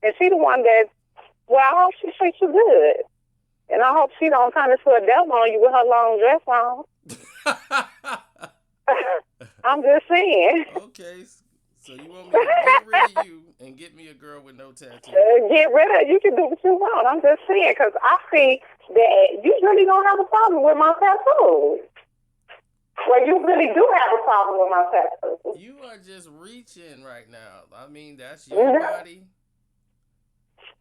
And she the one that, well, I hope she treats you good. And I hope she don't turn into a devil on you with her long dress on. I'm just saying. Okay, so you want me to get rid of you and get me a girl with no tattoos? Get rid of it. You can do what you want. I'm just saying, because I see that you really don't have a problem with my tattoos. Well, you really do have a problem with my tattoos. You are just reaching right now. I mean, that's your body.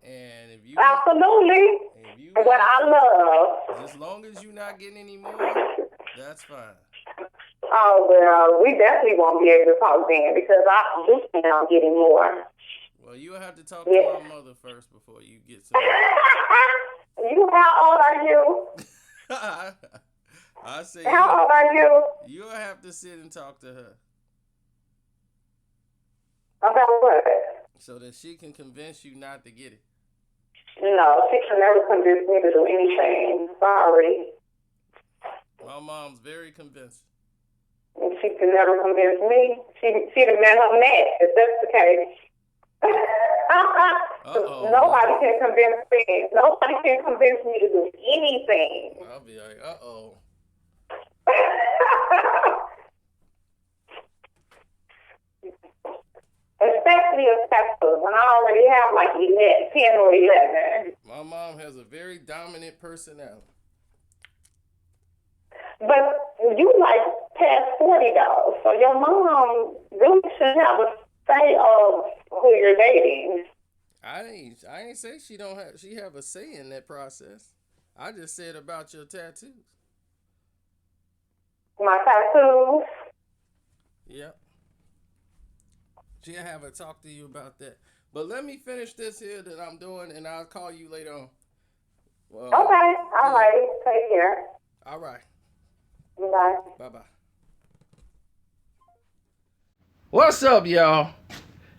And if you absolutely what I love. As long as you're not getting any more, that's fine. Oh well, we definitely won't be able to talk then because I'm just now getting more. Well, you'll have to talk to my mother first before you get some. You, how old are you? I say. How old are you? You'll have to sit and talk to her. About what? So that she can convince you not to get it. No, she can never convince me to do anything. Sorry. My mom's very convincing. And she can never convince me. She'd have met her match if that's the case. Nobody can convince me. Nobody can convince me to do anything. I'll be like, Especially a tattoo when I already have like 10 or 11. My mom has a very dominant personality. But you like past 40 though, so your mom really should have a say of who you're dating. I ain't say she have a say in that process. I just said about your tattoos. My tattoos? Yep. She'll have her talk to you about that. But let me finish this here that I'm doing, and I'll call you later on. Well, okay. All right. Take care. All right. Bye. Bye-bye. What's up, y'all?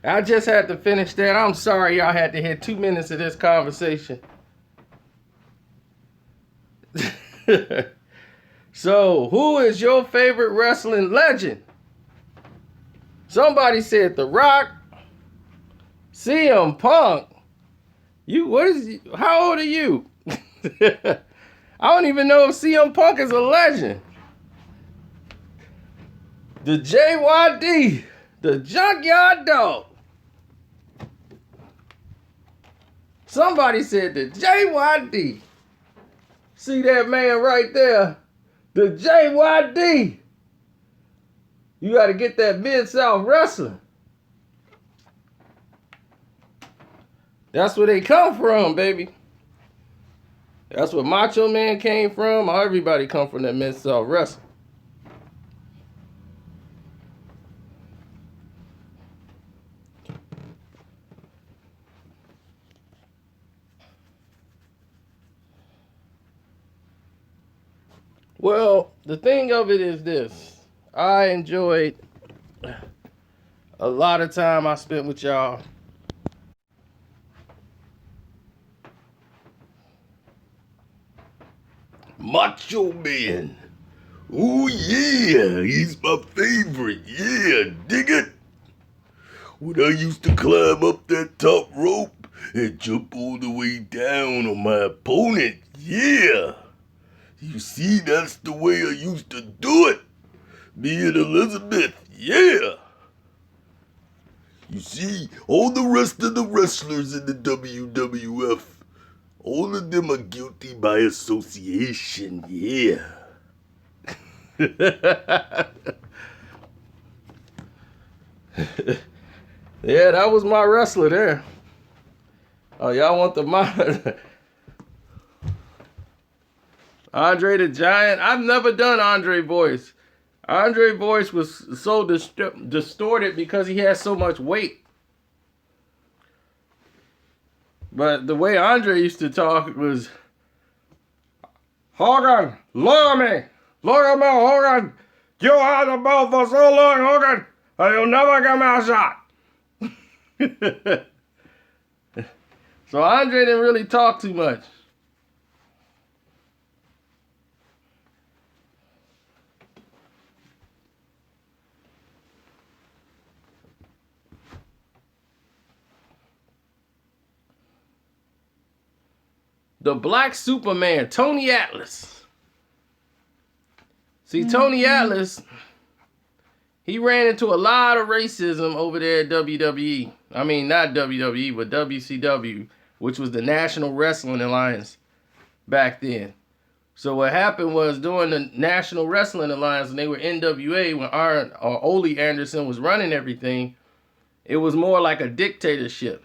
I just had to finish that. I'm sorry y'all had to hear 2 minutes of this conversation. So, who is your favorite wrestling legend? Somebody said The Rock, CM Punk. How old are you? I don't even know if CM Punk is a legend. The JYD, the Junkyard Dog. Somebody said the JYD. See that man right there? The JYD. You got to get that Mid-South wrestling. That's where they come from, baby. That's where Macho Man came from. Everybody come from that Mid-South wrestling. Well, the thing of it is this. I enjoyed a lot of time I spent with y'all. Macho Man. Oh yeah, he's my favorite. Yeah, dig it. When I used to climb up that top rope and jump all the way down on my opponent. Yeah. You see, that's the way I used to do it. Me and Elizabeth, yeah. You see, all the rest of the wrestlers in the WWF, all of them are guilty by association, yeah. Yeah, that was my wrestler there. Oh, y'all want the Andre the Giant? I've never done Andre voice. Andre voice was so distorted because he had so much weight. But the way Andre used to talk was, Hogan, look at me. Look at me, Hogan. You had the belt for so long, Hogan, and you'll never get me a shot. So Andre didn't really talk too much. The Black Superman, Tony Atlas. See, Tony Atlas, he ran into a lot of racism over there at WWE. I mean, not WWE, but WCW, which was the National Wrestling Alliance back then. So what happened was during the National Wrestling Alliance, when they were NWA, when Ole Anderson was running everything, it was more like a dictatorship.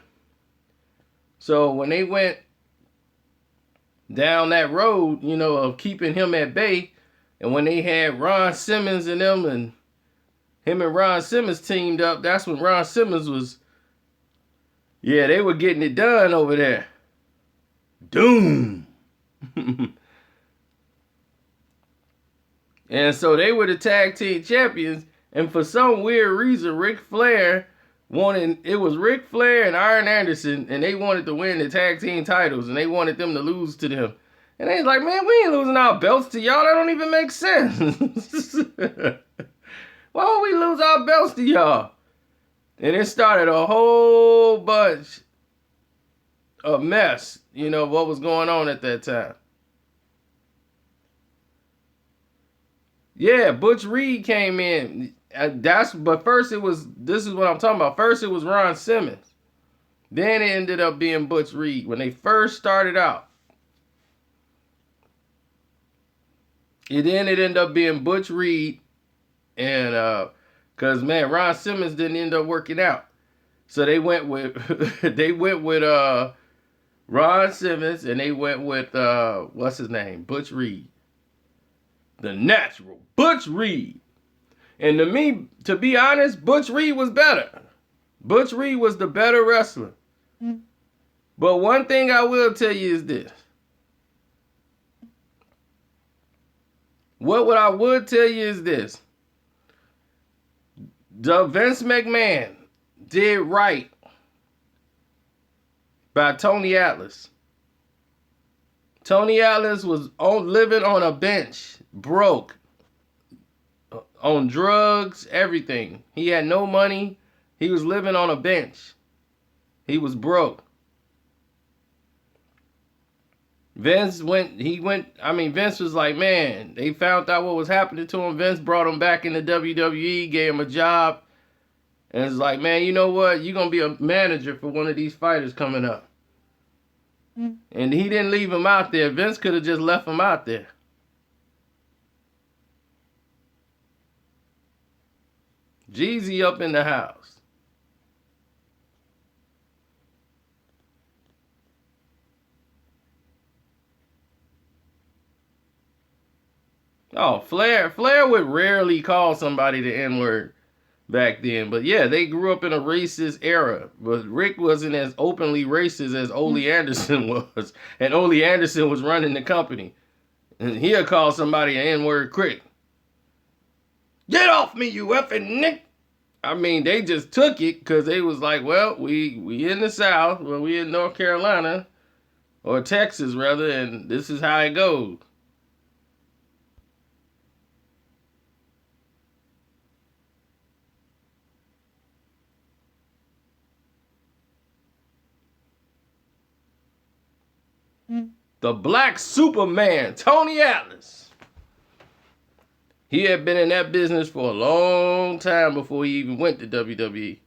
So when they went down that road, you know, of keeping him at bay, and when they had Ron Simmons and them, and him and Ron Simmons teamed up, that's when Ron Simmons was, yeah, they were getting it done over there. Doom. And so they were the tag team champions, and for some weird reason, Ric Flair it was Ric Flair and Arn Anderson, and they wanted to win the tag team titles, and they wanted them to lose to them. And they was like, man, we ain't losing our belts to y'all. That don't even make sense. Why would we lose our belts to y'all? And it started a whole bunch of mess, you know, what was going on at that time. Yeah, Butch Reed came in. But first this is what I'm talking about. First it was Ron Simmons. Then it ended up being Butch Reed when they first started out. It ended up being Butch Reed, and cause man, Ron Simmons didn't end up working out. So they went with Ron Simmons, and they went with what's his name? Butch Reed. The natural Butch Reed. And to be honest, Butch Reed was better. Butch Reed was the better wrestler. But one thing I will tell you is this. What I would tell you is this. The Vince McMahon did right by Tony Atlas. Tony Atlas was living on a bench, broke, on drugs, everything. He had no money. He was living on a bench. He was broke. Vince was like, man, they found out what was happening to him. Vince brought him back into WWE, gave him a job. And it's like, man, you know what? You're going to be a manager for one of these fighters coming up. And he didn't leave him out there. Vince could have just left him out there. Jeezy up in the house. Oh, Flair would rarely call somebody the N-word back then. But yeah, they grew up in a racist era. But Rick wasn't as openly racist as Ole Anderson was. And Ole Anderson was running the company. And he'll call somebody an N-word quick. Get off me, you effing Nick. I mean, they just took it because they was like, well, we in the South. Well, we in North Carolina. Or Texas, rather. And this is how it goes. The Black Superman, Tony Atlas. He had been in that business for a long time before he even went to WWE.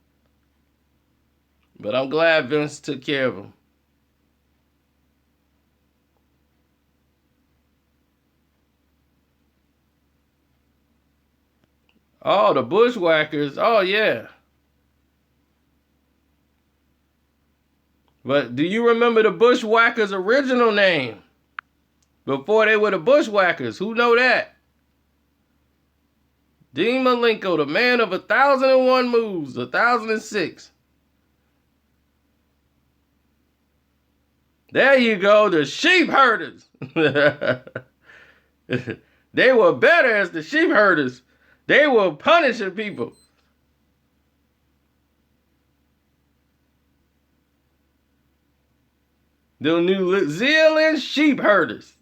But I'm glad Vince took care of him. Oh, the Bushwhackers. Oh, yeah. But do you remember the Bushwhackers' original name? Before they were the Bushwhackers. Who know that? Dean Malenko, the man of 1,001 moves, 1,006. There you go, the sheep herders. They were better as the sheep herders. They were punishing people. The New Zealand sheep herders.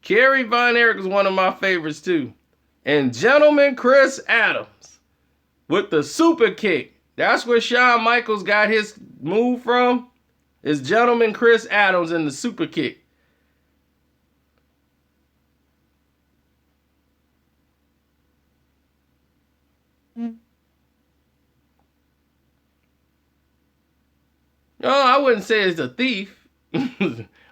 Kerry Von Erich is one of my favorites too. And Gentleman Chris Adams. with the super kick. That's where Shawn Michaels got his move from. Is Gentleman Chris Adams and the super kick. No, I wouldn't say it's a thief.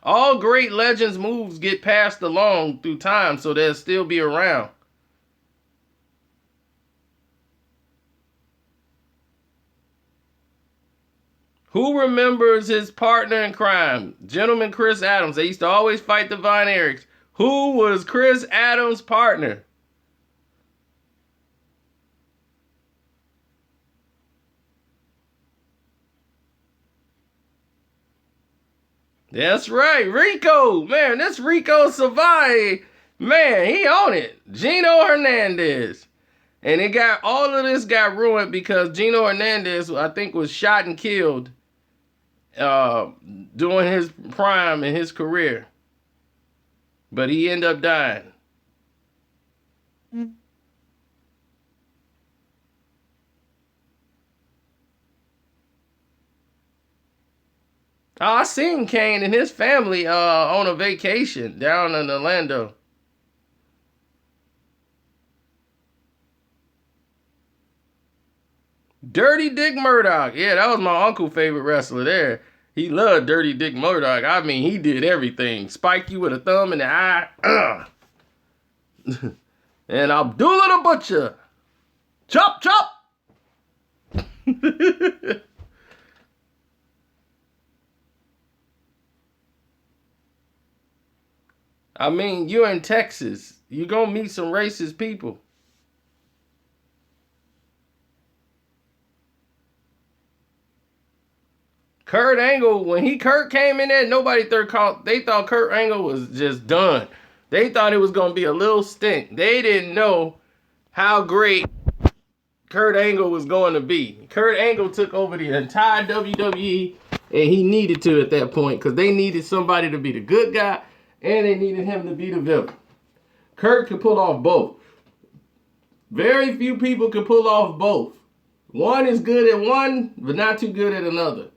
All great legends moves get passed along through time, so they'll still be around. Who remembers his partner in crime? Gentleman Chris Adams. They used to always fight the Von Erichs. Who was Chris Adams' partner? That's right, Rico. Man, this Rico Savai, man, he on it. Gino Hernandez. And all of this got ruined because Gino Hernandez, I think, was shot and killed during his prime in his career. But he ended up dying. Oh, I seen Kane and his family on a vacation down in Orlando. Dirty Dick Murdoch. Yeah, that was my uncle's favorite wrestler there. He loved Dirty Dick Murdoch. I mean, he did everything. Spike you with a thumb in the eye. And Abdullah the Butcher. Chop, chop. I mean, you're in Texas. You're going to meet some racist people. Kurt Angle, when Kurt came in there, they thought Kurt Angle was just done. They thought it was going to be a little stint. They didn't know how great Kurt Angle was going to be. Kurt Angle took over the entire WWE, and he needed to at that point because they needed somebody to be the good guy, and they needed him to be the villain. Kurt could pull off both. Very few people can pull off both. One is good at one, but not too good at another.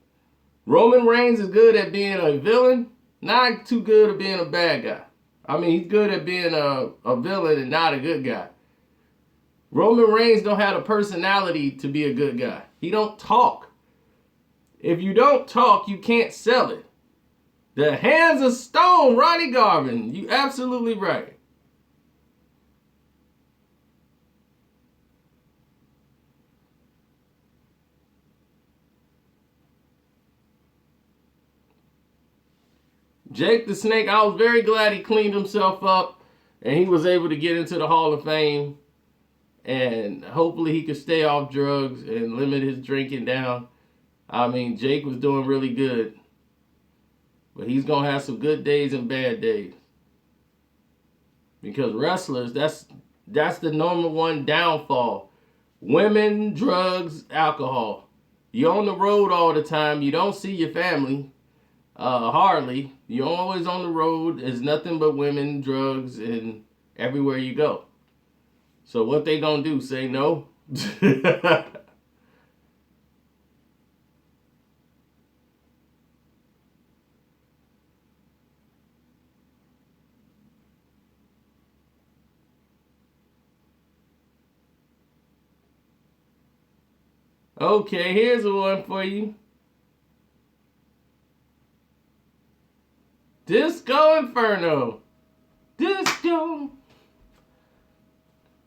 Roman Reigns is good at being a villain, not too good at being a bad guy. I mean, he's good at being a villain and not a good guy. Roman Reigns don't have a personality to be a good guy. He don't talk. If you don't talk, you can't sell it. The hands of stone, Ronnie Garvin. You absolutely right. Jake the Snake, I was very glad he cleaned himself up and he was able to get into the Hall of Fame. And hopefully he could stay off drugs and limit his drinking down. I mean, Jake was doing really good. But he's going to have some good days and bad days. Because wrestlers, that's the number one downfall. Women, drugs, alcohol. You're on the road all the time. You don't see your family. Hardly. You're always on the road. It's nothing but women, drugs, and everywhere you go. So what they gonna do? Say no? Okay, here's one for you. Disco Inferno. Disco.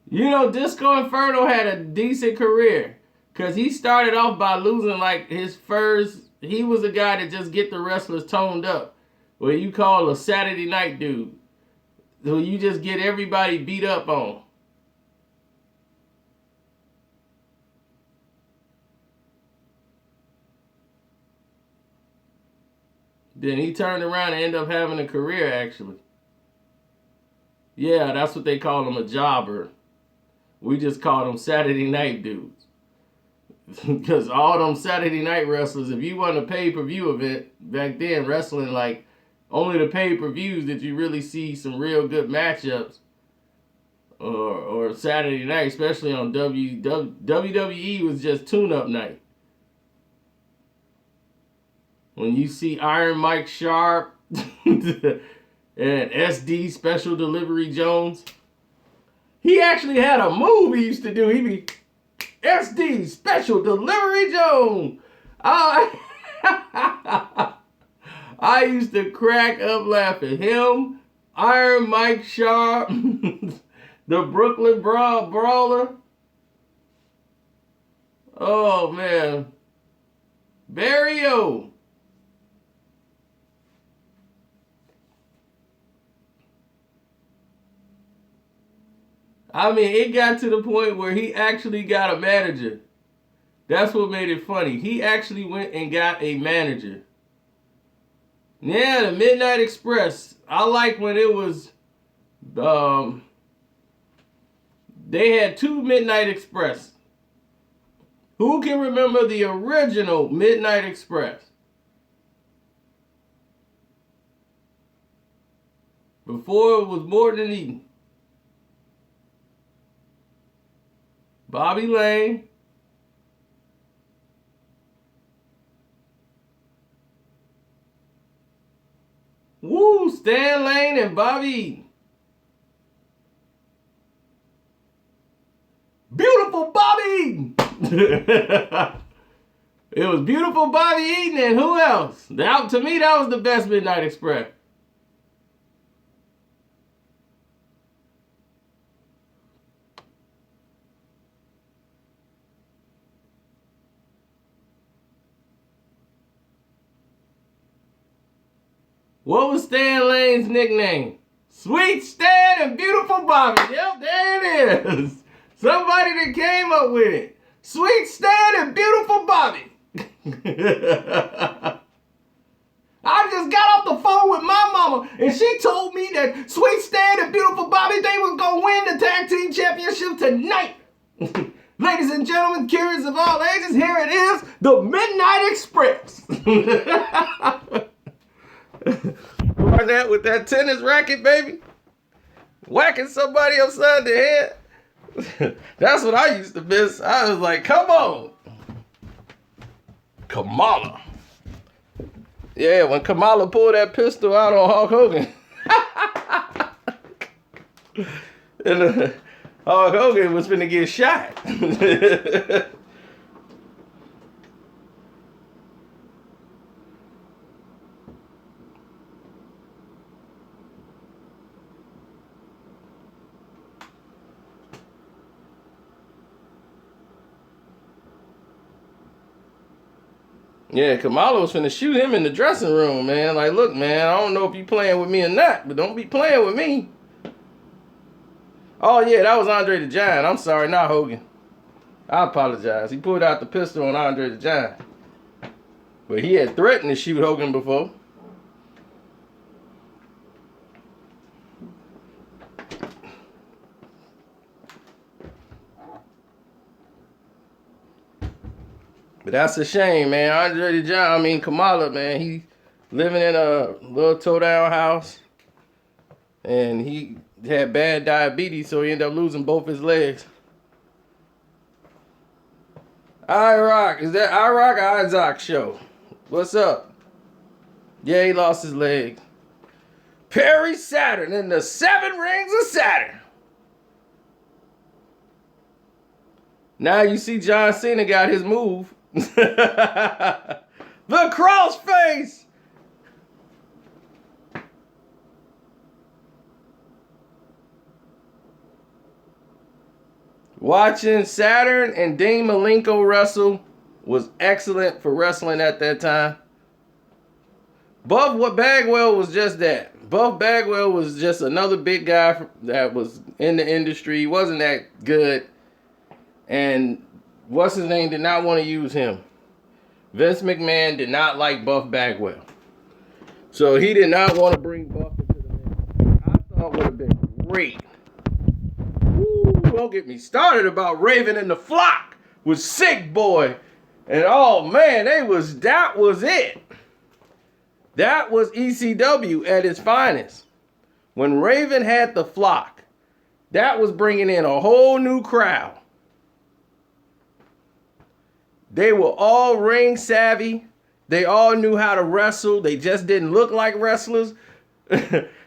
You know, Disco Inferno had a decent career. Because he started off by losing like his first... He was a guy that just get the wrestlers toned up. What you call a Saturday night dude. So you just get everybody beat up on. Then he turned around and ended up having a career, actually. Yeah, that's what they call him, a jobber. We just call them Saturday night dudes. Because all them Saturday night wrestlers, if you want a pay-per-view event, back then, wrestling, like, only the pay-per-views did you really see some real good matchups. or Saturday night, especially on WWE was just tune-up night. When you see Iron Mike Sharp and SD Special Delivery Jones, he actually had a move he used to do. He'd be SD Special Delivery Jones. I used to crack up laughing. Him, Iron Mike Sharp, the Brooklyn Brawler. Oh, man. Barrio. I mean, it got to the point where he actually got a manager. That's what made it funny. He actually went and got a manager. Yeah, the Midnight Express. I like when it was, they had two Midnight Express. Who can remember the original Midnight Express? Before it was more than eating. Bobby Lane. Woo, Stan Lane and Bobby Eaton. Beautiful Bobby Eaton. It was beautiful Bobby Eaton and who else? To me, that was the best Midnight Express. What was Stan Lane's nickname? Sweet Stan and Beautiful Bobby. Yep, there it is. Somebody that came up with it. Sweet Stan and Beautiful Bobby. I just got off the phone with my mama and she told me that Sweet Stan and Beautiful Bobby, they was going to win the tag team championship tonight. Ladies and gentlemen, curious of all ages, here it is, the Midnight Express. Run that with that tennis racket, baby. Whacking somebody upside the head. That's what I used to miss. I was like, come on. Kamala. Yeah, when Kamala pulled that pistol out on Hulk Hogan. And Hulk Hogan was finna get shot. Yeah, Kamala was finna shoot him in the dressing room, man. Like, look, man, I don't know if you playing with me or not, but don't be playing with me. Oh, yeah, that was Andre the Giant. I'm sorry, not Hogan. I apologize. He pulled out the pistol on Andre the Giant. But he had threatened to shoot Hogan before. But that's a shame, man. Andre the Giant, Kamala, man, he living in a little toe-down house. And he had bad diabetes, so he ended up losing both his legs. I-Rock, is that I-Rock or Isaac show? What's up? Yeah, he lost his legs. Perry Saturn in the 7 Rings of Saturn. Now you see John Cena got his move. The crossface. Watching Saturn and Dean Malenko wrestle was excellent for wrestling at that time. Buff Bagwell was just that. Buff Bagwell was just another big guy that was in the industry. He wasn't that good. And what's his name did not want to use him. Vince McMahon did not like Buff Bagwell. So he did not want to bring Buff into the match. I thought would have been great. Woo, don't get me started about Raven and the Flock with Sick Boy. And oh man, that was it. That was ECW at its finest. When Raven had the Flock That was bringing in a whole new crowd. They were all ring savvy. They all knew how to wrestle. They just didn't look like wrestlers,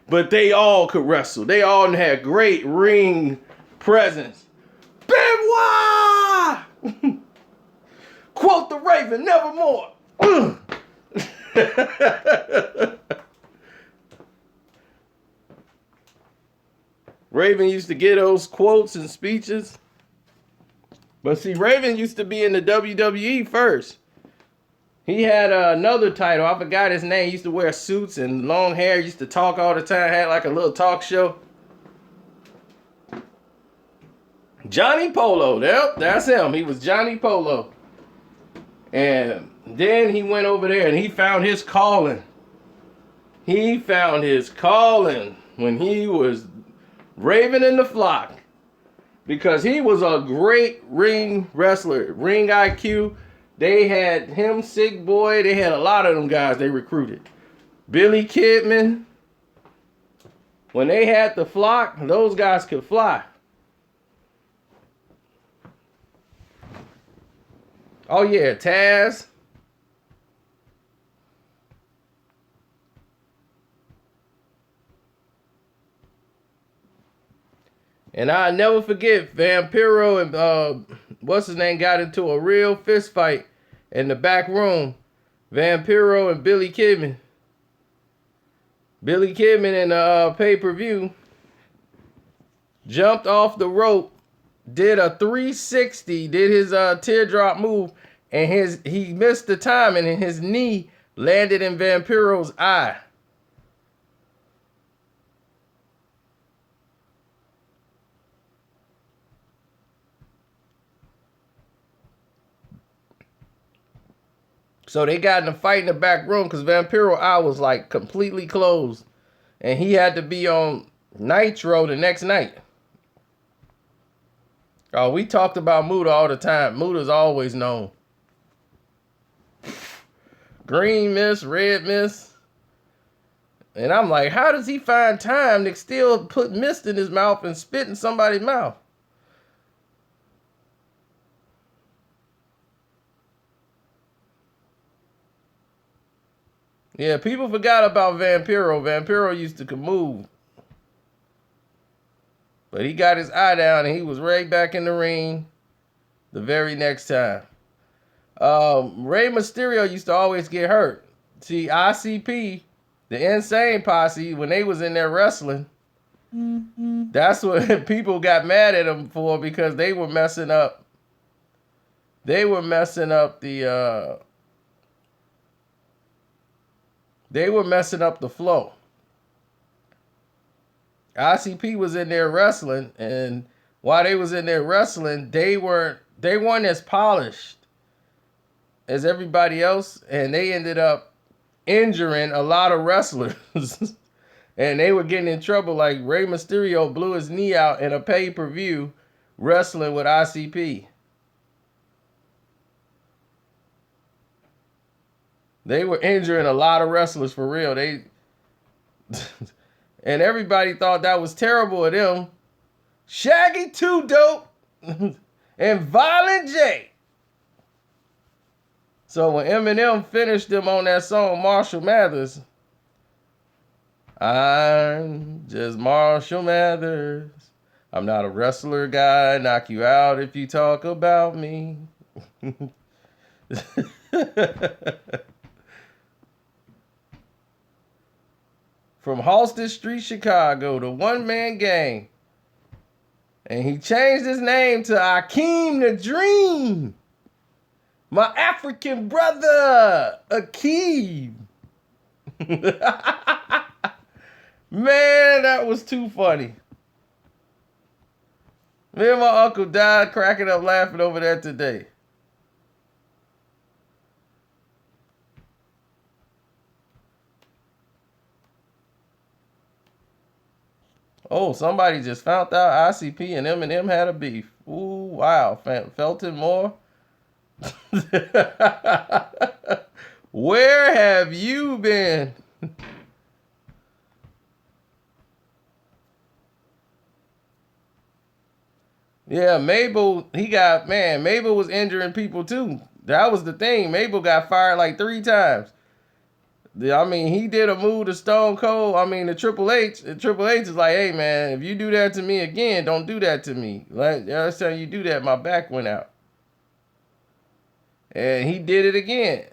but they all could wrestle. They all had great ring presence. Benoit! Quote the Raven, nevermore. Raven used to get those quotes and speeches. But see, Raven used to be in the WWE first. He had another title. I forgot his name. He used to wear suits and long hair. Used to talk all the time. Had like a little talk show. Johnny Polo. Yep, that's him. He was Johnny Polo. And then he went over there and he found his calling. He found his calling when he was Raven in the flock. Because he was a great ring wrestler. Ring IQ. They had him, Sick Boy. They had a lot of them guys they recruited. Billy Kidman. When they had the flock, those guys could fly. Oh yeah, Taz. And I'll never forget Vampiro and what's his name got into a real fist fight in the back room. Vampiro and Billy Kidman. Billy Kidman in the pay-per-view jumped off the rope, did a 360, did his teardrop move, and he missed the timing and his knee landed in Vampiro's eye. So they got in a fight in the back room because Vampiro's eye was like completely closed. And he had to be on Nitro the next night. Oh, we talked about Muda all the time. Muda's always known. Green mist, red mist. And I'm like, how does he find time to still put mist in his mouth and spit in somebody's mouth? Yeah, people forgot about Vampiro. Vampiro used to move. But he got his eye down and he was right back in the ring the very next time. Rey Mysterio used to always get hurt. See, ICP, the Insane Posse, when they was in there wrestling, that's what people got mad at him for because they were messing up. They were messing up the flow. ICP was in there wrestling, and while they was in there wrestling, they weren't as polished as everybody else, and they ended up injuring a lot of wrestlers. And they were getting in trouble. Like Rey Mysterio blew his knee out in a pay-per-view wrestling with ICP. They were injuring a lot of wrestlers for real. And everybody thought that was terrible of them. Shaggy 2 Dope and Violent J. So when Eminem finished them on that song, Marshall Mathers, I'm just Marshall Mathers. I'm not a wrestler guy. Knock you out if you talk about me. From Halsted Street, Chicago, the one-man gang. And he changed his name to Akeem the Dream. My African brother, Akeem. Man, that was too funny. Me and my uncle died cracking up laughing over that today. Oh, somebody just found out ICP and Eminem had a beef. Ooh, wow. Felton Moore. Where have you been? Yeah, Mabel, Mabel was injuring people too. That was the thing. Mabel got fired like 3 times. I mean, he did a move to Stone Cold. I mean, to Triple H. And Triple H is like, hey, man, if you do that to me again, don't do that to me. Last time you do that, my back went out. And he did it again.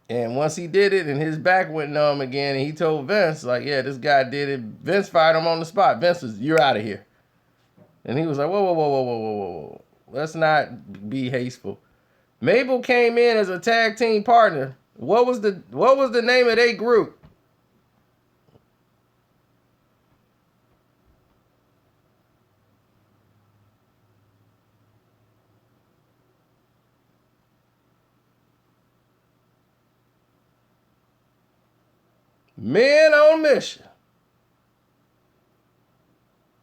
And once he did it and his back went numb again, and he told Vince, like, yeah, this guy did it. Vince fired him on the spot. Vince was, you're out of here. And he was like, whoa, whoa, whoa, whoa, whoa, whoa, whoa. Let's not be hasteful. Mabel came in as a tag team partner. What was the name of their group? Men on Mission.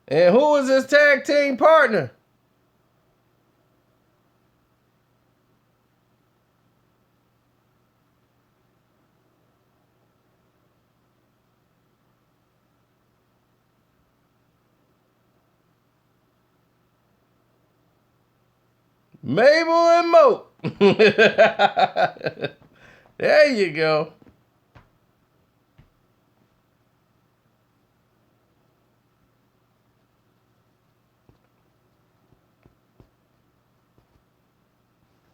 And who was his tag team partner? Mabel and Mo. There you go.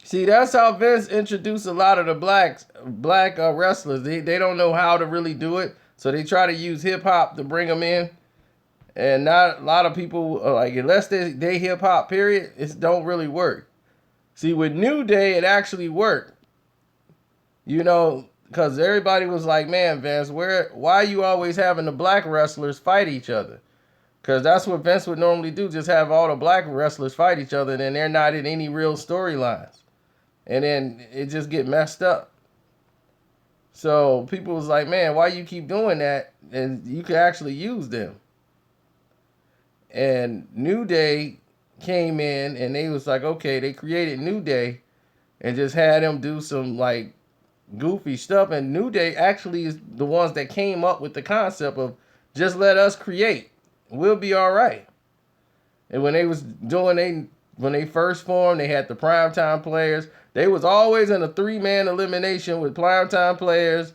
See, that's how Vince introduced a lot of the black wrestlers. They don't know how to really do it, so they try to use hip hop to bring them in. And not a lot of people like, unless they hip hop, period, it don't really work. See, with New Day, it actually worked. You know, because everybody was like, man, Vince, why are you always having the black wrestlers fight each other? Because that's what Vince would normally do, just have all the black wrestlers fight each other, and then they're not in any real storylines. And then it just get messed up. So people was like, man, why you keep doing that? And you could actually use them. And New Day came in, and they was like, okay, they created New Day and just had them do some like goofy stuff. And New Day actually is the ones that came up with the concept of just let us create. We'll be all right. And when they was doing when they first formed, they had the primetime players. They was always in a 3-man elimination with primetime players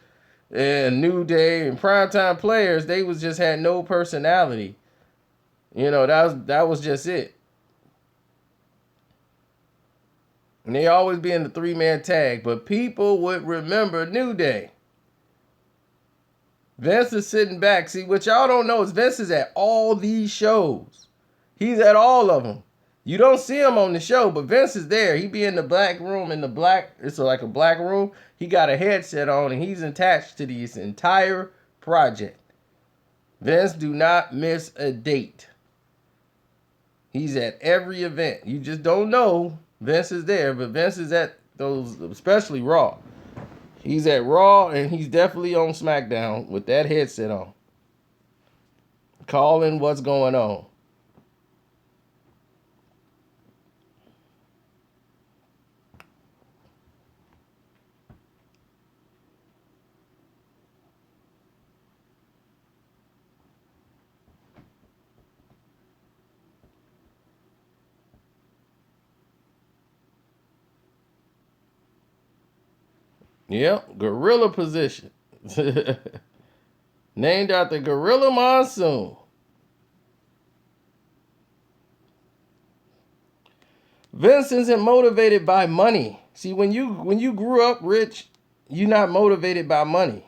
and New Day and primetime players. They was just had no personality. You know, that was just it. And they always be in the 3-man tag, but people would remember New Day. Vince is sitting back. See, what y'all don't know is Vince is at all these shows. He's at all of them. You don't see him on the show, but Vince is there. He be in the black room, it's like a black room. He got a headset on, and he's attached to this entire project. Vince do not miss a date. He's at every event. You just don't know Vince is there, but Vince is at those, especially Raw. He's at Raw, and he's definitely on SmackDown with that headset on, calling what's going on. Yep, gorilla position. Named after Gorilla Monsoon. Vince isn't motivated by money. See, when you grew up rich, you're not motivated by money.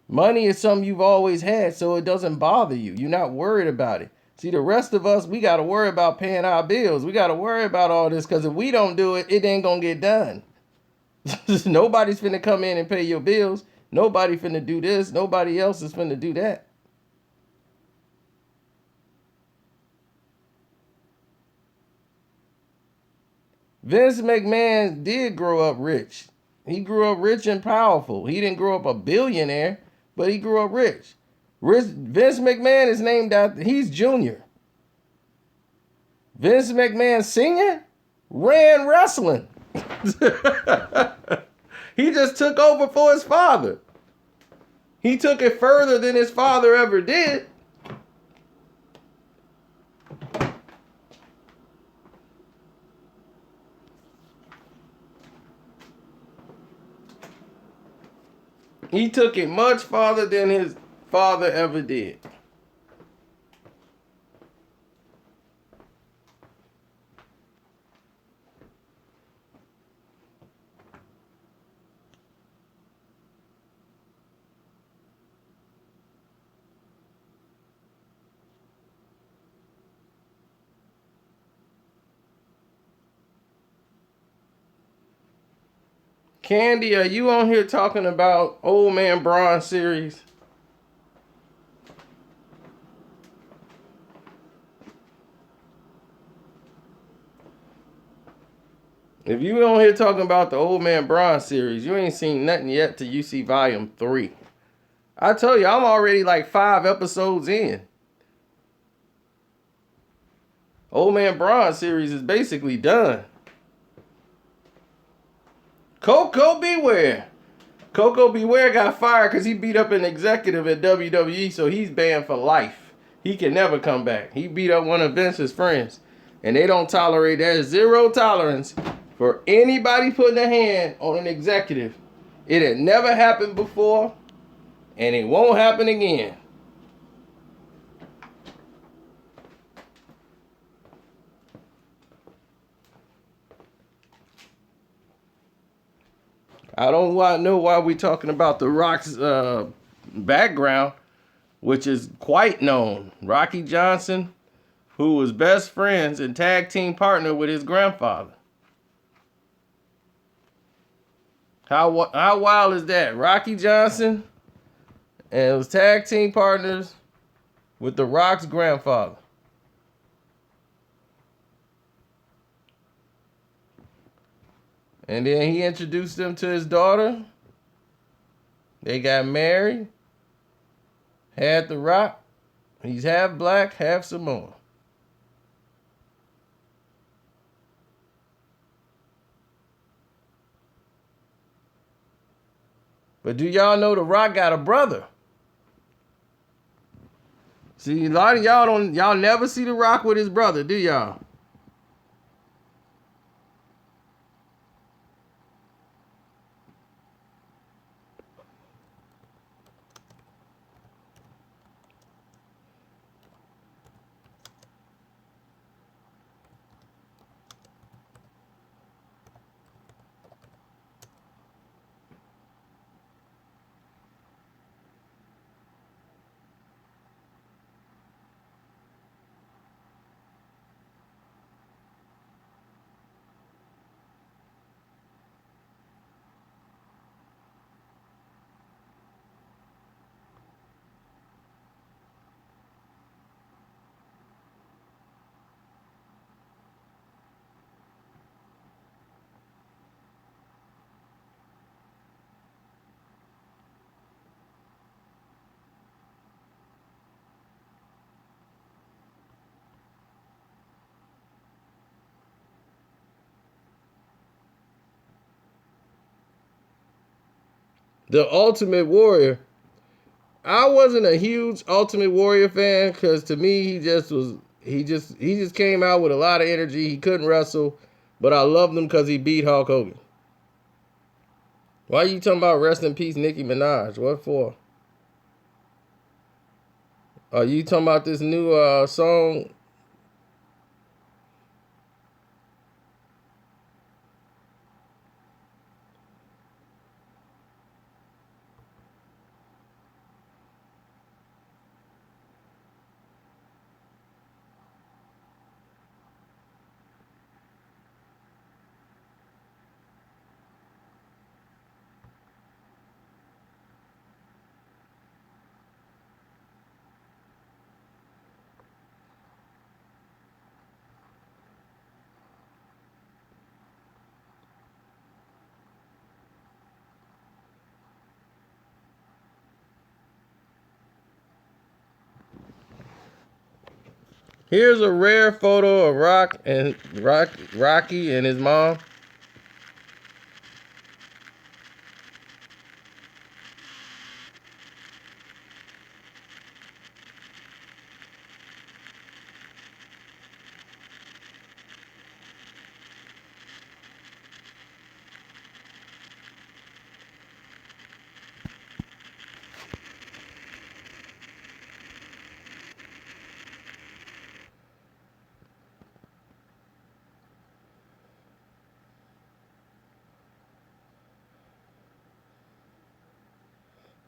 Money is something you've always had, so it doesn't bother you. You're not worried about it. See, the rest of us, we got to worry about paying our bills. We got to worry about all this, because if we don't do it, it ain't going to get done. Nobody's finna come in and pay your bills. Nobody finna do this. Nobody else is finna do that. Vince McMahon did grow up rich. He grew up rich and powerful. He didn't grow up a billionaire, but he grew up rich. Vince McMahon is named after, he's Junior. Vince McMahon Sr. ran wrestling. He just took over for his father. He took it further than his father ever did. He took it much farther than his father ever did. Candy, are you on here talking about Old Man Braun series? If you on here talking about the Old Man Braun series, you ain't seen nothing yet till you see volume 3. I tell you, I'm already like 5 episodes in. Old Man Braun series is basically done. Coco Beware. Coco Beware got fired because he beat up an executive at WWE, so he's banned for life. He can never come back. He beat up one of Vince's friends, and they don't tolerate. There's zero tolerance for anybody putting a hand on an executive. It had never happened before, and it won't happen again. I don't know why we're talking about The Rock's background, which is quite known. Rocky Johnson, who was best friends and tag team partner with his grandfather. How wild is that? Rocky Johnson and was tag team partners with The Rock's grandfather. And then he introduced them to his daughter. They got married. Had The Rock. He's half black, half Samoan. But do y'all know The Rock got a brother? See, a lot of y'all never see The Rock with his brother, do y'all? The Ultimate Warrior. I wasn't a huge Ultimate Warrior fan because to me he just came out with a lot of energy. He couldn't wrestle, but I loved him because he beat Hulk Hogan. Why are you talking about rest in peace Nicki Minaj? What for? Are you talking about this new song? Here's a rare photo of Rocky and his mom.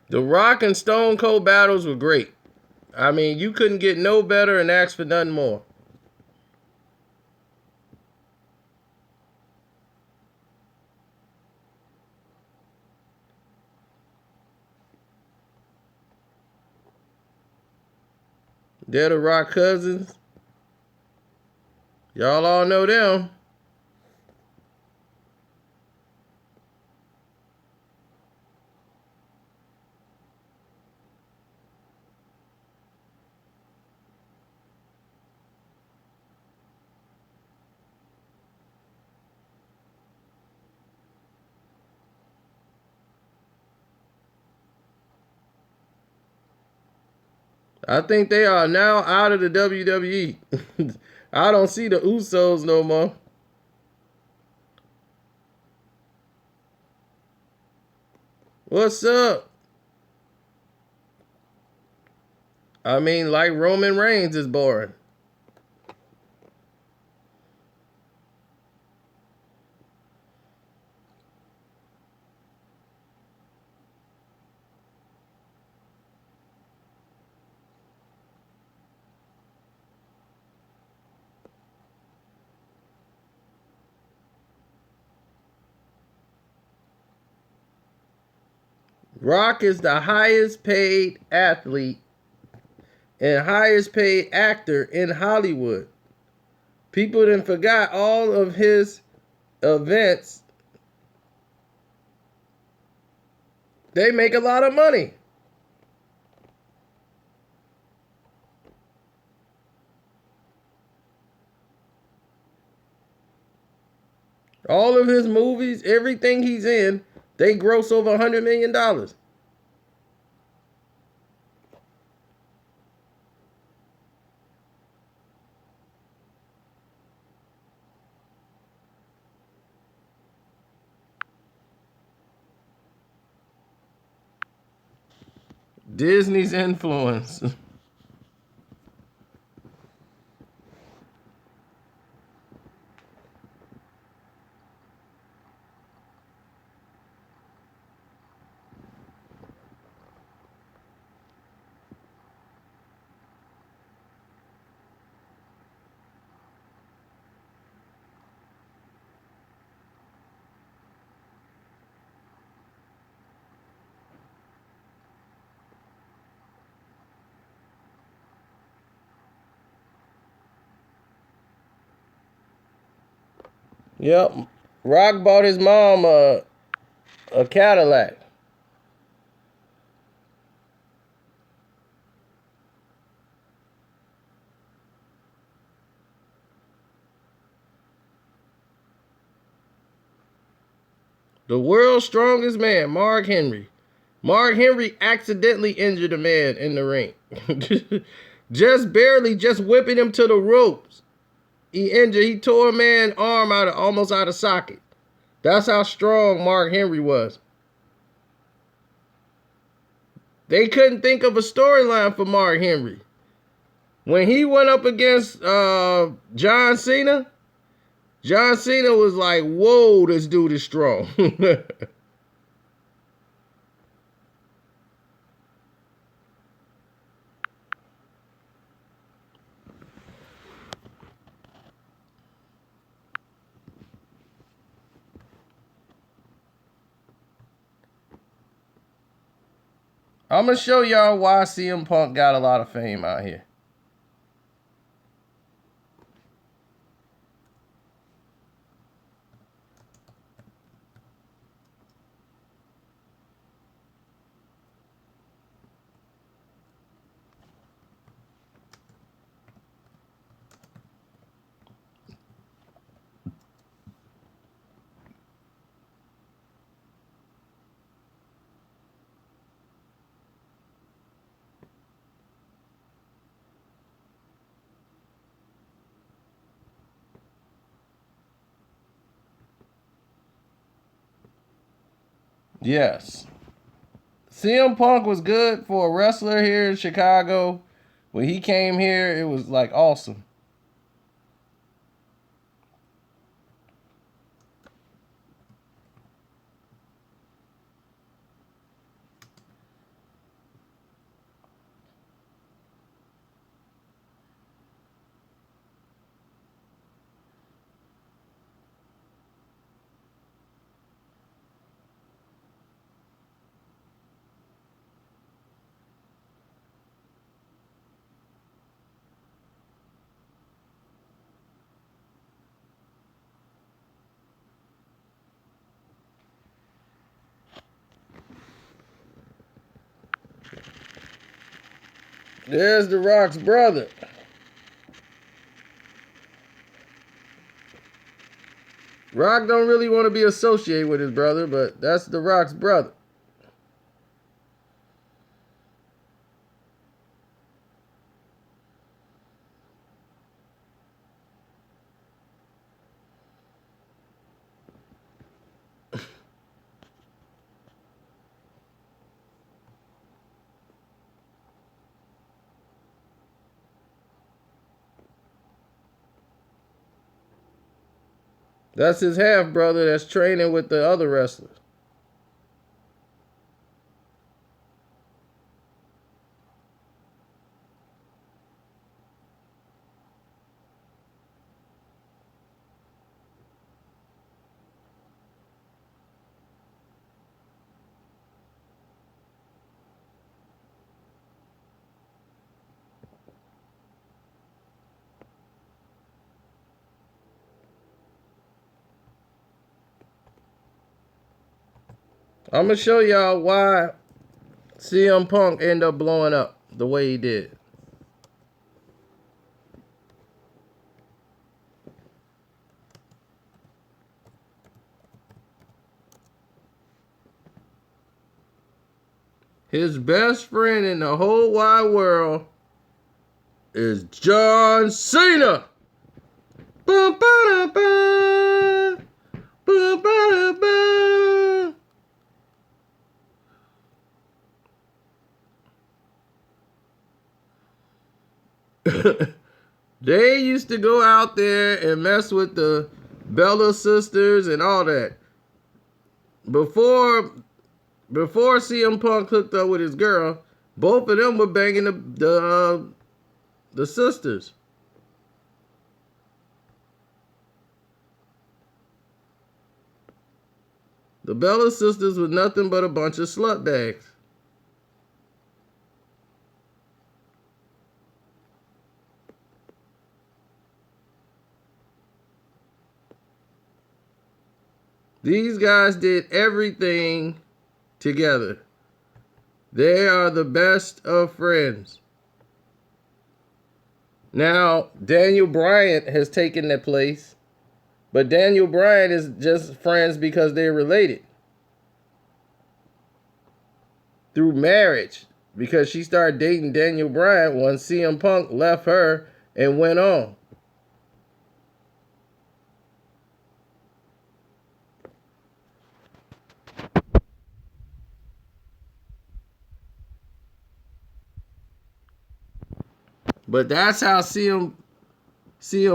The Rock and Stone Cold battles were great. I mean, you couldn't get no better and ask for nothing more. They're the Rock cousins. Y'all all know them. I think they are now out of the WWE. I don't see the Usos no more. What's up? I mean, like Roman Reigns is boring. Rock is the highest paid athlete and highest paid actor in Hollywood. People done forgot all of his events. They make a lot of money. All of his movies, everything he's in, they gross over $100 million. Disney's influence. Yep. Rock bought his mom a Cadillac. The world's strongest man, Mark Henry. Mark Henry accidentally injured a man in the ring. Just barely, just whipping him to the ropes. He tore a man's arm almost out of socket. That's how strong Mark Henry was. They couldn't think of a storyline for Mark Henry. When he went up against John Cena, John Cena was like, whoa, this dude is strong. I'm going to show y'all why CM Punk got a lot of fame out here. Yes. CM Punk was good for a wrestler here in Chicago. When he came here, it was like awesome. There's The Rock's brother. Rock don't really want to be associated with his brother, but that's The Rock's brother. That's his half brother that's training with the other wrestlers. I'm going to show y'all why CM Punk ended up blowing up the way he did. His best friend in the whole wide world is John Cena. Boom, ba, ba, boom, ba, ba. They used to go out there and mess with the Bella sisters and all that. Before CM Punk hooked up with his girl, both of them were banging the sisters. The Bella sisters was nothing but a bunch of slut bags. These guys did everything together. They are the best of friends. Now, Daniel Bryan has taken that place, but Daniel Bryan is just friends because they're related. Through marriage, because she started dating Daniel Bryan once CM Punk left her and went on. But that's how CM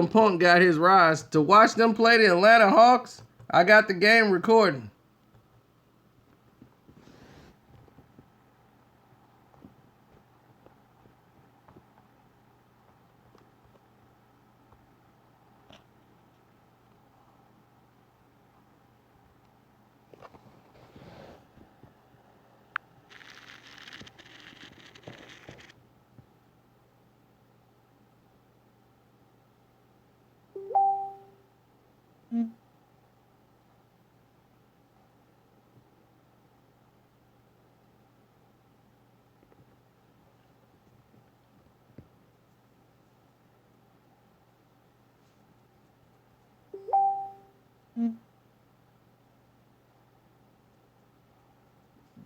Punk got his rise. To watch them play the Atlanta Hawks, I got the game recording.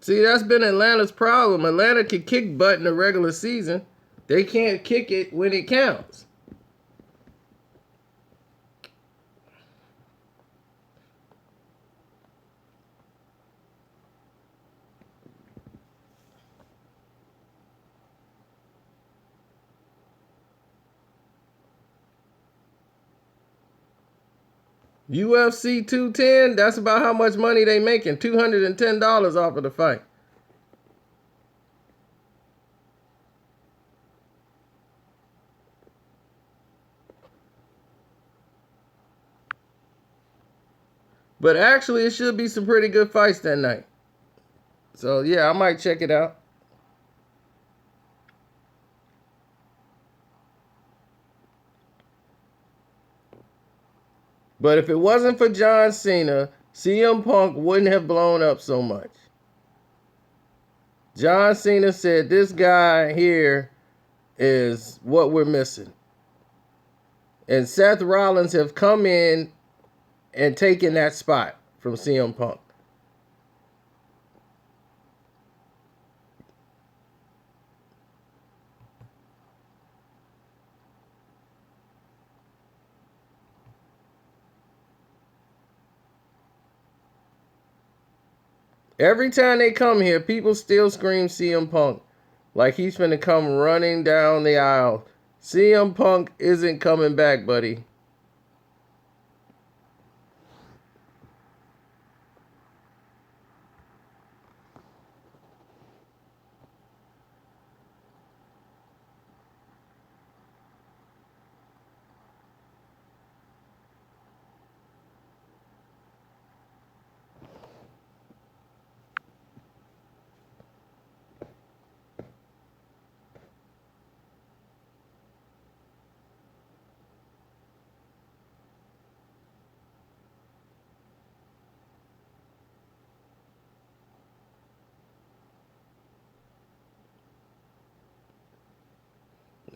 See, that's been Atlanta's problem. Atlanta can kick butt in the regular season. They can't kick it when it counts. UFC 210, that's about how much money they making. $210 off of the fight. But actually, it should be some pretty good fights that night. So, yeah, I might check it out. But if it wasn't for John Cena, CM Punk wouldn't have blown up so much. John Cena said, this guy here is what we're missing. And Seth Rollins have come in and taken that spot from CM Punk. Every time they come here, people still scream CM Punk like he's finna come running down the aisle. CM Punk isn't coming back, buddy.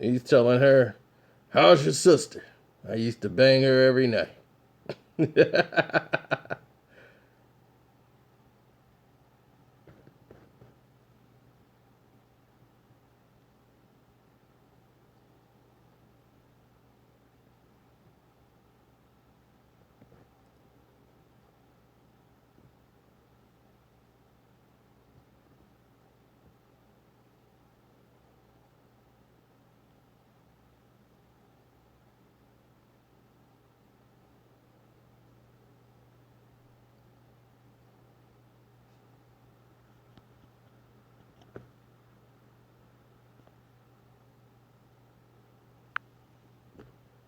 He's telling her, "How's your sister? I used to bang her every night."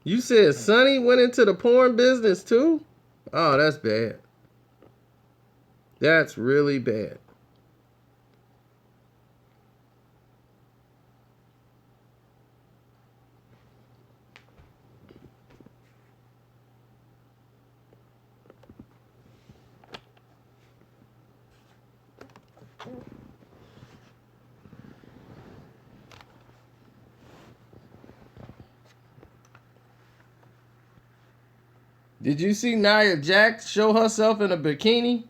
You said Sonny went into the porn business too? Oh, that's bad. That's really bad. Did you see Nia Jax show herself in a bikini?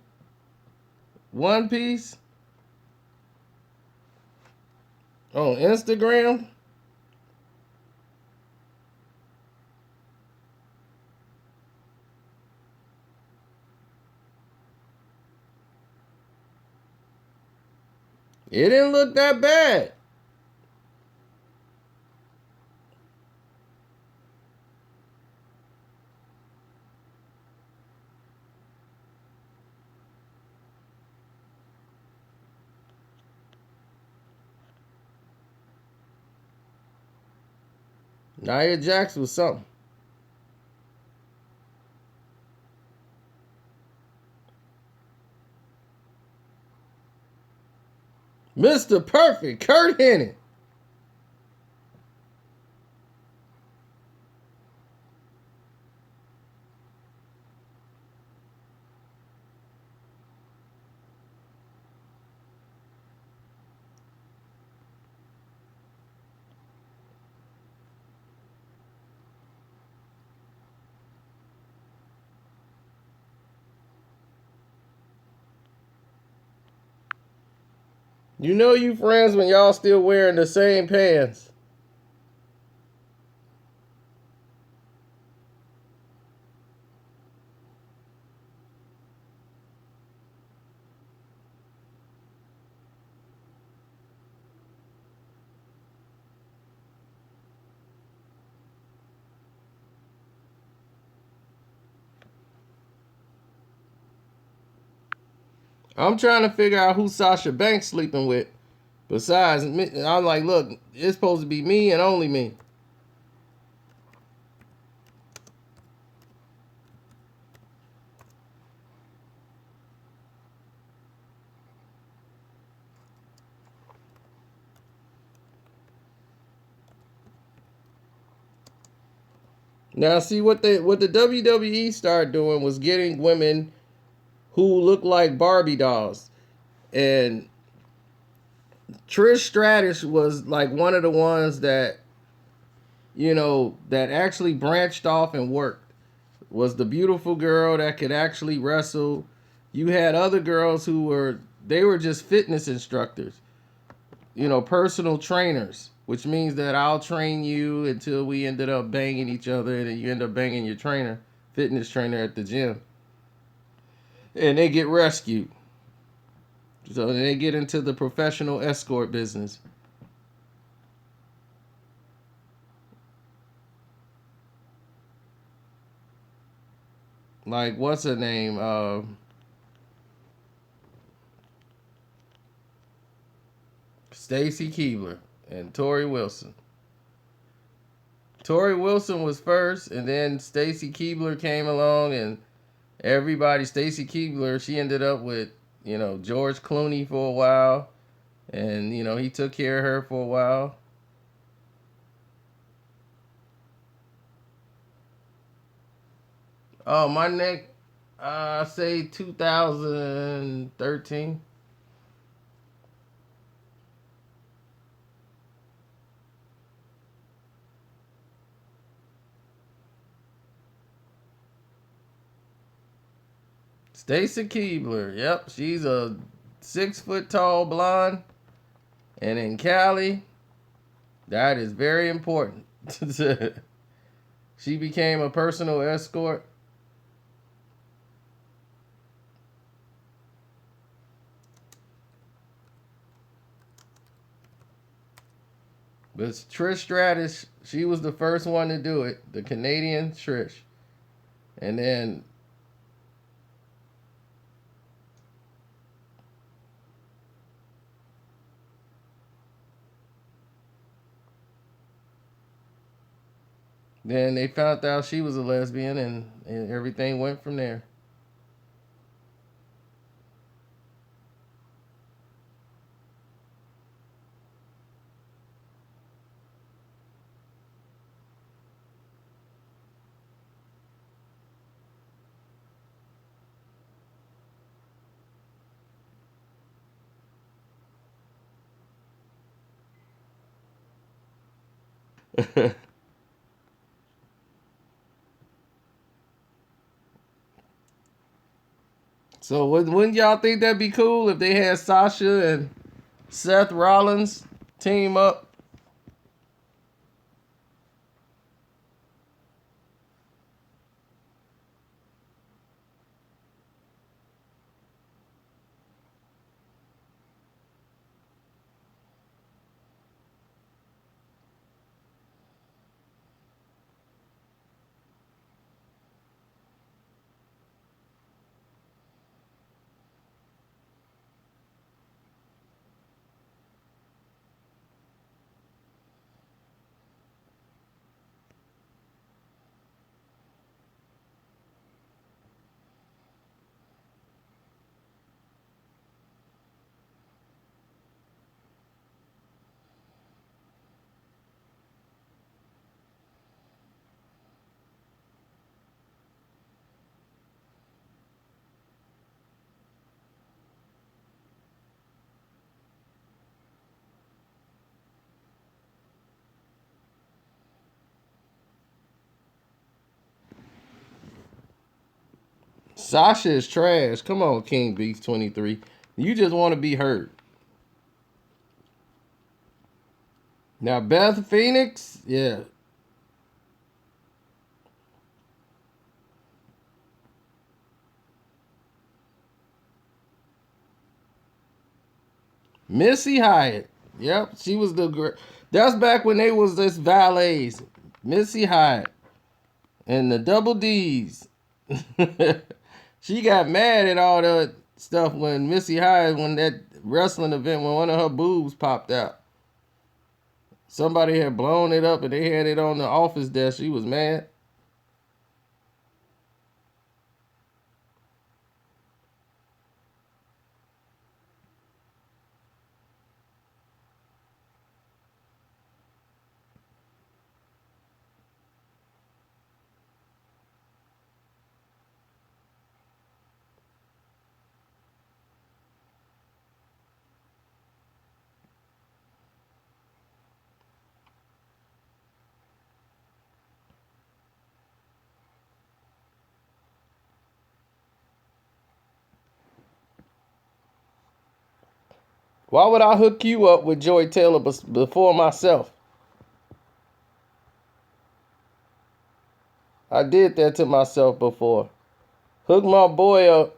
One piece? On Instagram? It didn't look that bad. Nia Jax was something. Mr. Perfect, Kurt Hennig. You know you friends when y'all still wearing the same pants. I'm trying to figure out who Sasha Banks sleeping with. Besides, I'm like, look, it's supposed to be me and only me. Now, see what the WWE started doing was getting women who look like Barbie dolls, and Trish Stratus was like one of the ones that, that actually branched off and worked. Was the beautiful girl that could actually wrestle. You had other girls who were just fitness instructors, personal trainers, which means that I'll train you until we ended up banging each other, and then you end up banging your fitness trainer at the gym. And they get rescued. So they get into the professional escort business. Like, what's her name? Stacy Keibler and Tori Wilson. Tori Wilson was first, and then Stacy Keibler came along, and Stacy Keibler, she ended up with, George Clooney for a while, and, he took care of her for a while. Oh, my neck, say 2013. Stacy Keibler, yep, she's a 6 foot tall blonde, and in Cali, that is very important. She became a personal escort. But Trish Stratus, she was the first one to do it, the Canadian Trish. And then they found out she was a lesbian, and everything went from there. So wouldn't y'all think that'd be cool if they had Sasha and Seth Rollins team up? Sasha is trash. Come on, King Beast 23. You just want to be hurt. Now, Beth Phoenix, yeah. Missy Hyatt. Yep, she was the girl. That's back when they was this valets. Missy Hyatt. And the Double D's. She got mad at all that stuff when Missy Hyatt, when that wrestling event, when one of her boobs popped out. Somebody had blown it up and they had it on the office desk. She was mad. Why would I hook you up with Joy Taylor before myself? I did that to myself before. Hook my boy up.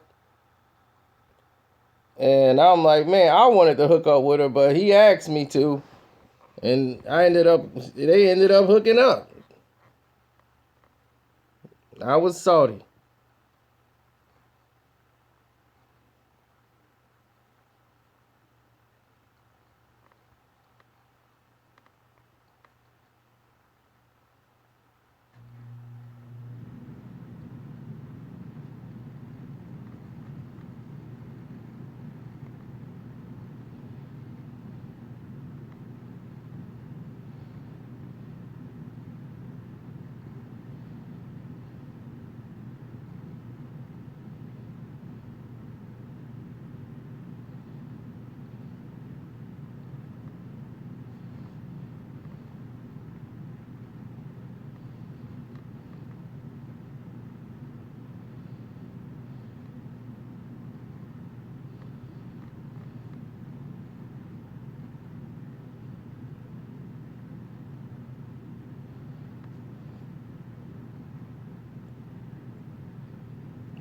And I'm like, man, I wanted to hook up with her, but he asked me to. And they ended up hooking up. I was salty.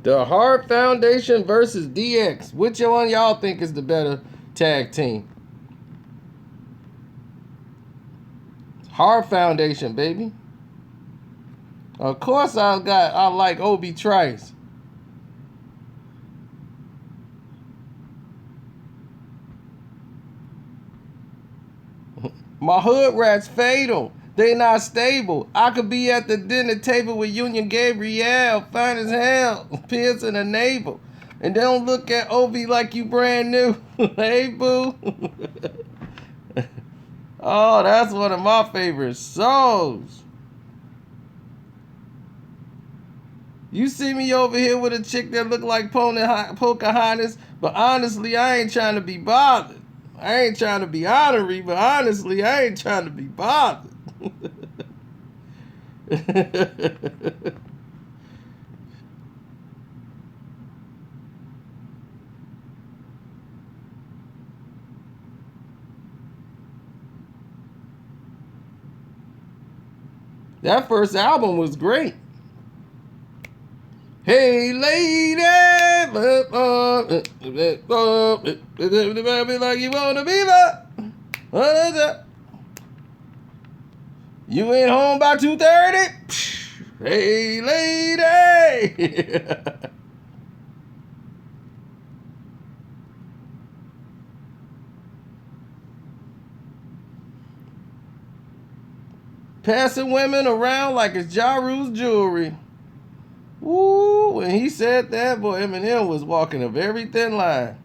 The Hart Foundation versus DX. Which one y'all think is the better tag team? Hart Foundation, baby. Of course I like Obi Trice. My hood rats fatal. They not stable. I could be at the dinner table with Union Gabrielle, fine as hell, piercing a navel. And they don't look at Obi like you brand new. Hey, boo. Oh, that's one of my favorite songs. You see me over here with a chick that look like Pocahontas, but honestly, I ain't trying to be bothered. I ain't trying to be honorary, but honestly, I ain't trying to be bothered. That first album was great. Hey, lady, like you wanna be there. What is it? You ain't home by 2:30? Hey, lady. Passing women around like it's Ja Rule's jewelry. Woo, when he said that, boy, Eminem was walking a very thin line.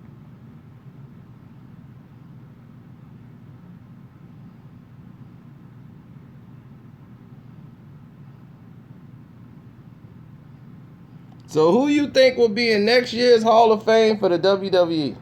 So who you think will be in next year's Hall of Fame for the WWE?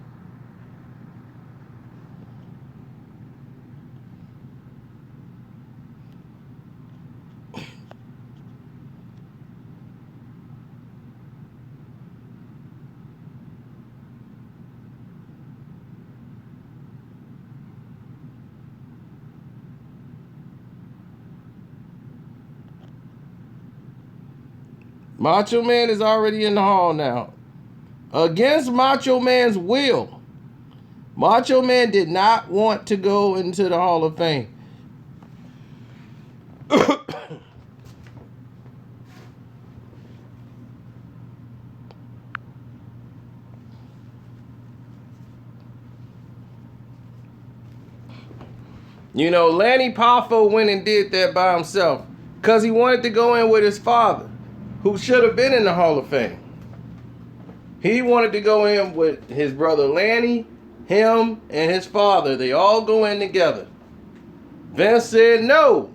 Macho Man is already in the Hall now. Against Macho Man's will, Macho Man did not want to go into the Hall of Fame. You know, Lanny Poffo went and did that by himself because he wanted to go in with his father, who should have been in the Hall of Fame. He wanted to go in with his brother Lanny, him, and his father. They all go in together. Vince said, no,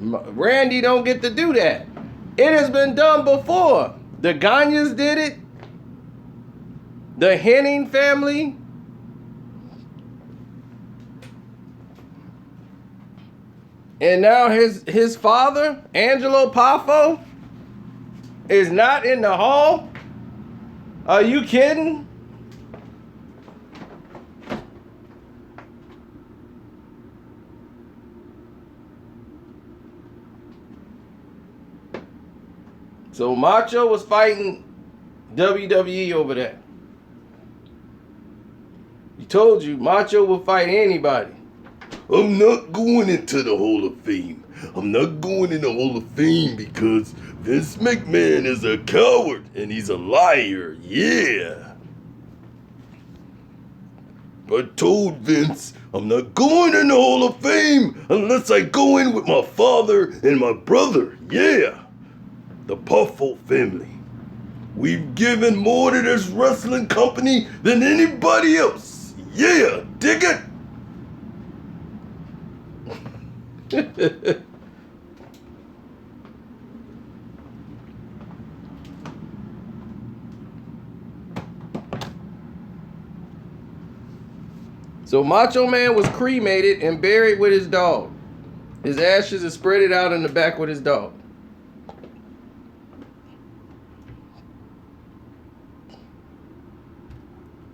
Randy don't get to do that. It has been done before. The Gagnes did it. The Henning family. And now his father, Angelo Poffo, is not in the Hall? Are you kidding? So Macho was fighting WWE over that. He told you Macho will fight anybody. I'm not going into the Hall of Fame. I'm not going in the Hall of Fame because Vince McMahon is a coward and he's a liar. Yeah. I told Vince I'm not going in the Hall of Fame unless I go in with my father and my brother. Yeah. The Puffle family. We've given more to this wrestling company than anybody else. Yeah, dig it? So Macho Man was cremated and buried with his dog. His ashes are spread out in the back with his dog.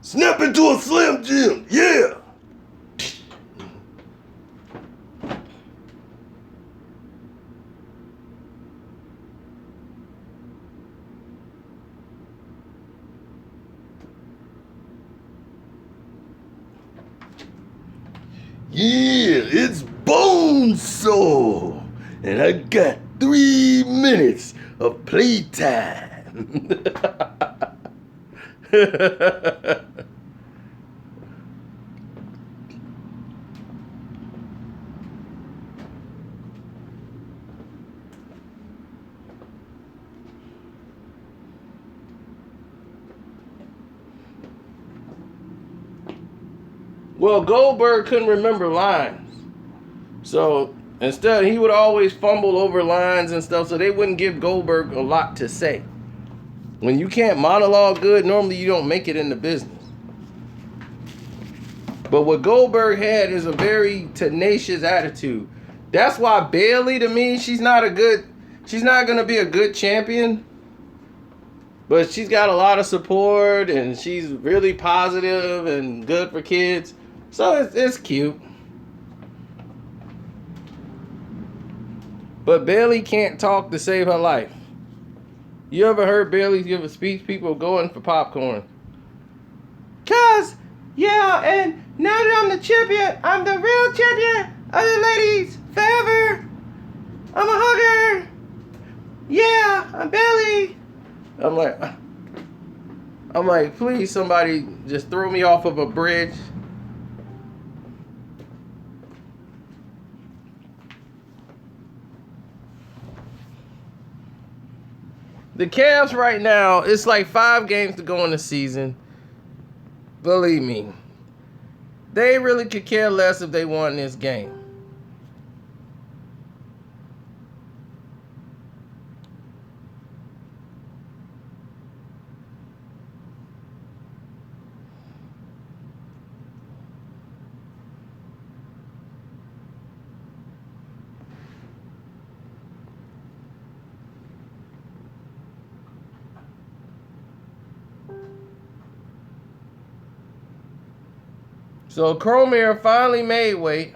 Snap into a Slim Jim. Yeah. Yeah, it's Bonesaw, and I got 3 minutes of playtime. Well, Goldberg couldn't remember lines. So instead, he would always fumble over lines and stuff, so they wouldn't give Goldberg a lot to say. When you can't monologue good, normally you don't make it in the business. But what Goldberg had is a very tenacious attitude. That's why Bayley, to me, she's not gonna be a good champion. But she's got a lot of support and she's really positive and good for kids. So it's cute. But Bayley can't talk to save her life. You ever heard Bayley give a speech? People going for popcorn. Cause, yeah, and now that I'm the champion, I'm the real champion of the ladies forever. I'm a hugger. Yeah, I'm Bayley. I'm like, please, somebody just throw me off of a bridge. The Cavs right now, it's like 5 games to go in the season. Believe me, they really could care less if they won this game. So Cormier finally made weight.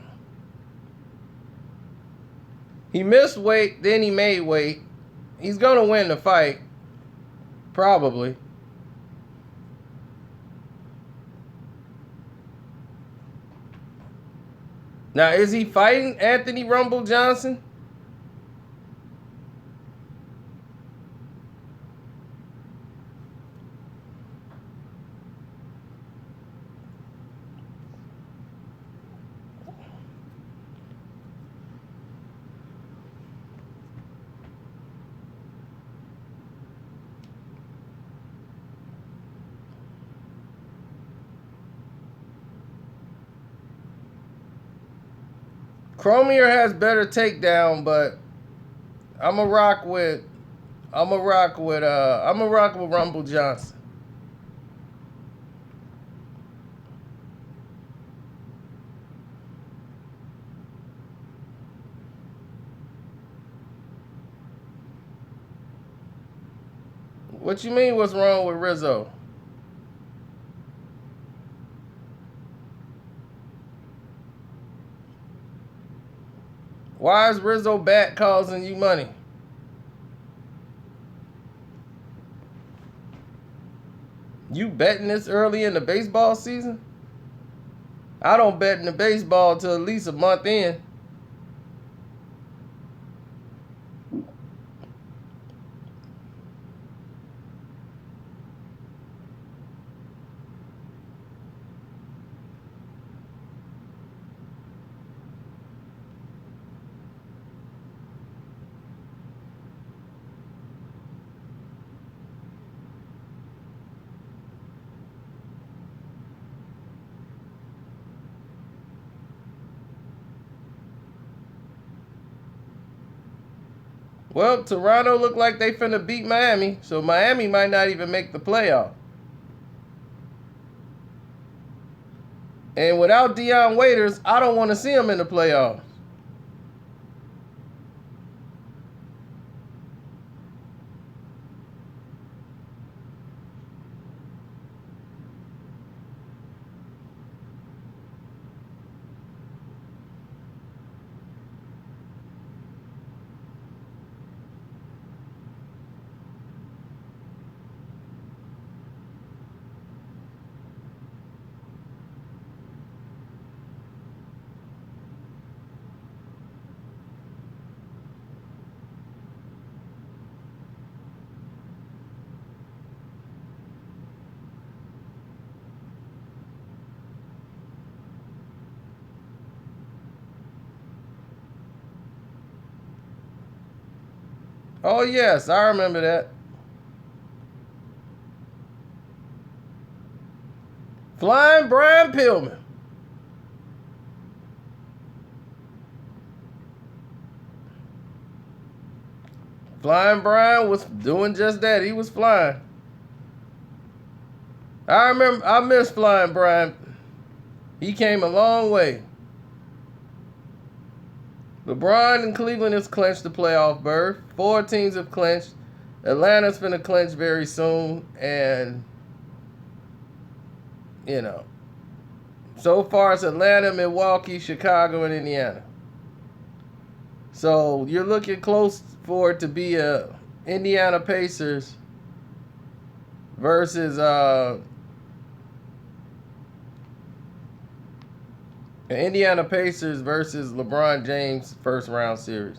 He missed weight, then he made weight. He's going to win the fight. Probably. Now, is he fighting Anthony Rumble Johnson? Cormier has better takedown, but I'm a rock with Rumble Johnson. What you mean? What's wrong with Rizzo? Why is Rizzo back causing you money? You betting this early in the baseball season? I don't bet in the baseball till at least a month in. Well, Toronto look like they finna beat Miami, so Miami might not even make the playoff. And without Deion Waiters, I don't want to see him in the playoffs. Oh, yes, I remember that. Flying Brian Pillman. Flying Brian was doing just that. He was flying. I miss Flying Brian. He came a long way. LeBron and Cleveland has clinched the playoff berth. 4 teams have clinched. Atlanta's finna clinch very soon. And, you know, so far it's Atlanta, Milwaukee, Chicago, and Indiana. So you're looking close for it to be a Indiana Pacers versus Indiana Pacers versus LeBron James first round series.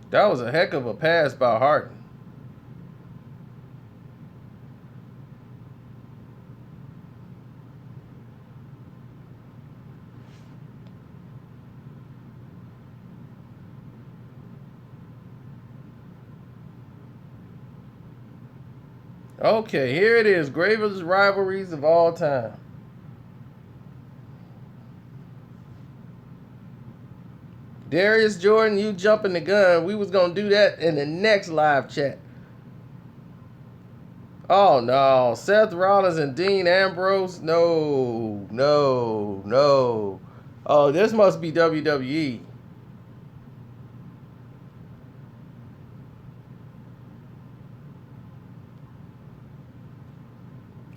That was a heck of a pass by Harden. Okay, here it is. Greatest rivalries of all time. Darius Jordan, you jumping the gun. We was going to do that in the next live chat. Oh, no. Seth Rollins and Dean Ambrose? No, no, no. Oh, this must be WWE.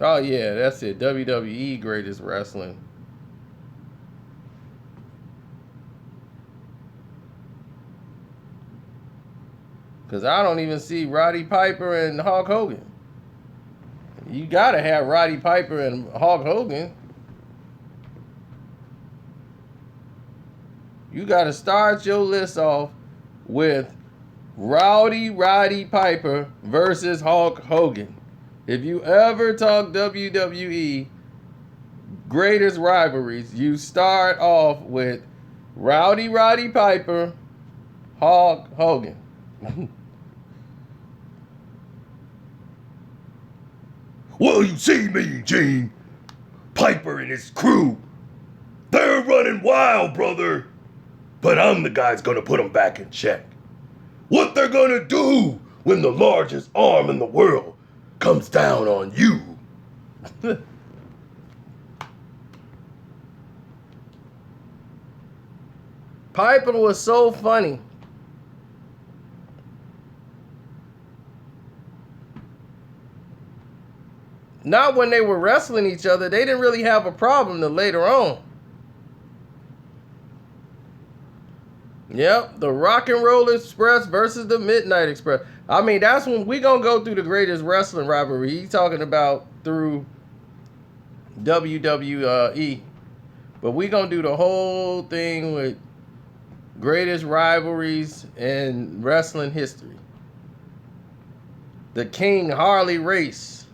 Oh, yeah, that's it. WWE Greatest Wrestling. Because I don't even see Roddy Piper and Hulk Hogan. You got to have Roddy Piper and Hulk Hogan. You got to start your list off with Roddy Piper versus Hulk Hogan. If you ever talk WWE greatest rivalries, you start off with Roddy Piper, Hulk Hogan. Well, you see, Mean Gene, Piper and his crew, they're running wild, brother. But I'm the guy's gonna put them back in check. What they're gonna do when the largest arm in the world comes down on you. Piper was so funny. Not when they were wrestling each other. They didn't really have a problem till later on. Yep, the Rock and Roll Express versus the Midnight Express. I mean, that's when we gonna go through the greatest wrestling rivalry. He's talking about through WWE, but we gonna do the whole thing with greatest rivalries in wrestling history. The King Harley Race,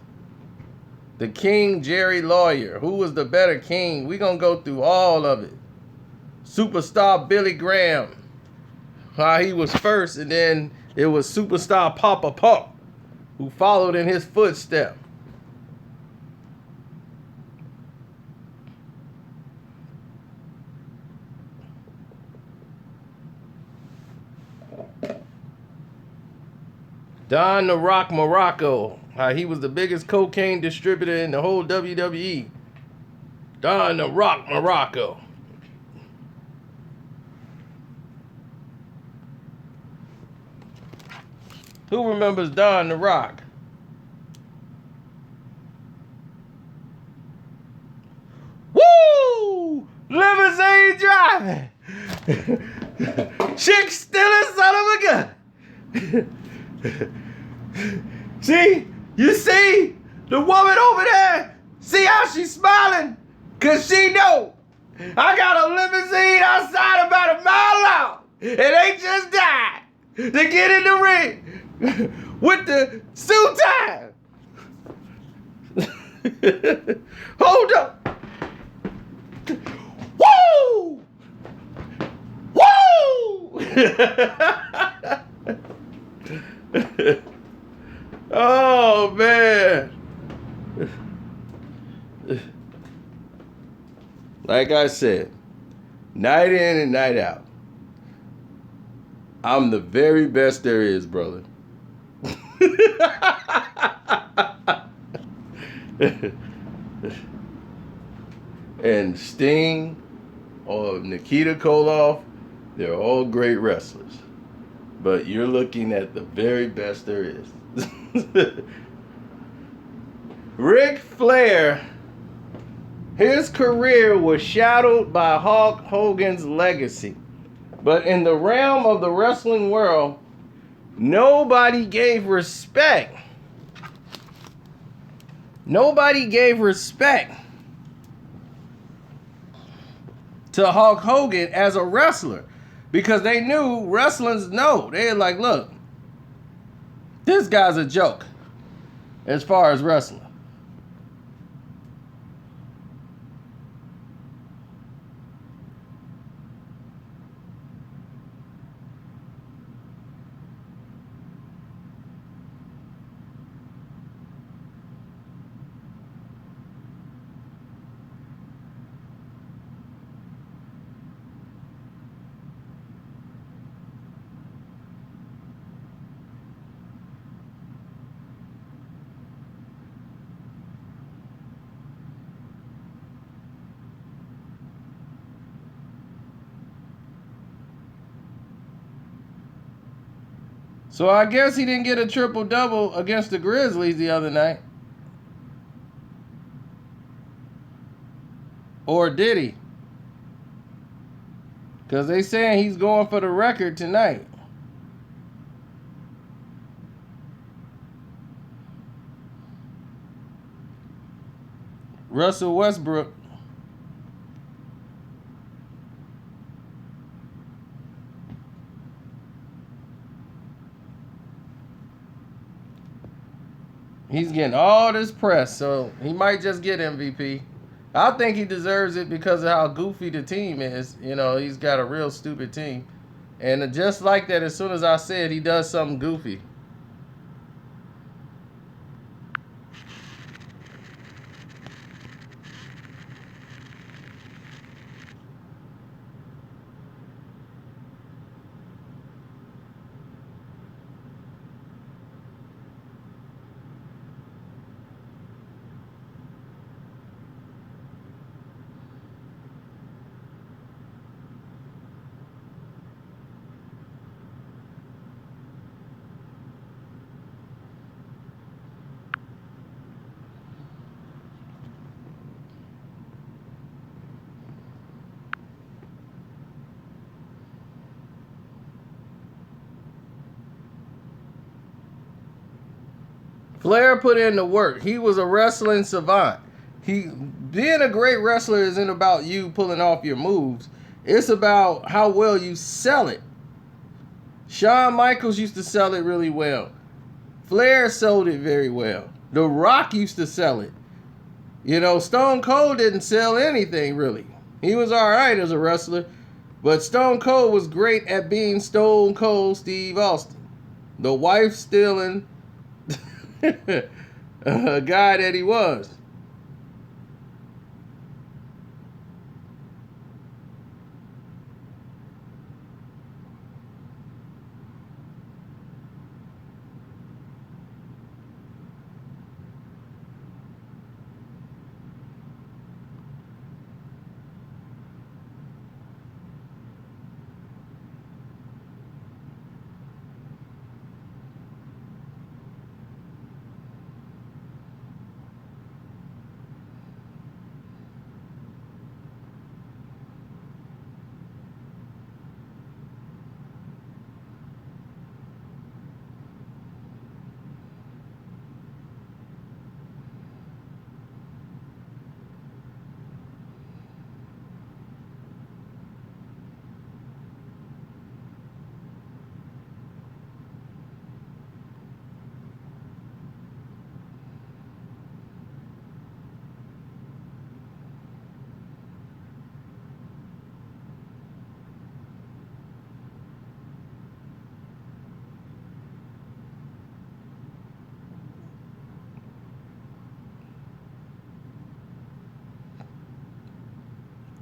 the King Jerry Lawyer. Who was the better king? We gonna go through all of it. Superstar Billy Graham. How he was first, and then it was Superstar Papa Pump, who followed in his footsteps. Don the Rock Morocco, how he was the biggest cocaine distributor in the whole WWE. Don the Rock Morocco. Who remembers Don the Rock? Woo! Limousine driving. Chick stealing son of a gun. See? You see? The woman over there? See how she's smiling? Cause she know I got a limousine outside about a mile out. And they just died to get in the ring with the suit time. Hold up. Woo! Woo! Oh, man. Like I said, night in and night out, I'm the very best there is, brother. And Sting or Nikita Koloff, they're all great wrestlers. But you're looking at the very best there is. Ric Flair, his career was shadowed by Hulk Hogan's legacy. But in the realm of the wrestling world, nobody gave respect. Nobody gave respect to Hulk Hogan as a wrestler. Because they knew wrestlers know. They're like, look, this guy's a joke as far as wrestling. So I guess he didn't get a triple-double against the Grizzlies the other night. Or did he? Because they saying he's going for the record tonight. Russell Westbrook. He's getting all this press, so he might just get MVP. I think he deserves it because of how goofy the team is. You know, he's got a real stupid team. And just like that, as soon as I said, he does something goofy. Flair put in the work. He was a wrestling savant. Being a great wrestler isn't about you pulling off your moves. It's about how well you sell it. Shawn Michaels used to sell it really well. Flair sold it very well. The Rock used to sell it. You know, Stone Cold didn't sell anything really. He was all right as a wrestler, but Stone Cold was great at being Stone Cold Steve Austin, the wife-stealing guy that he was.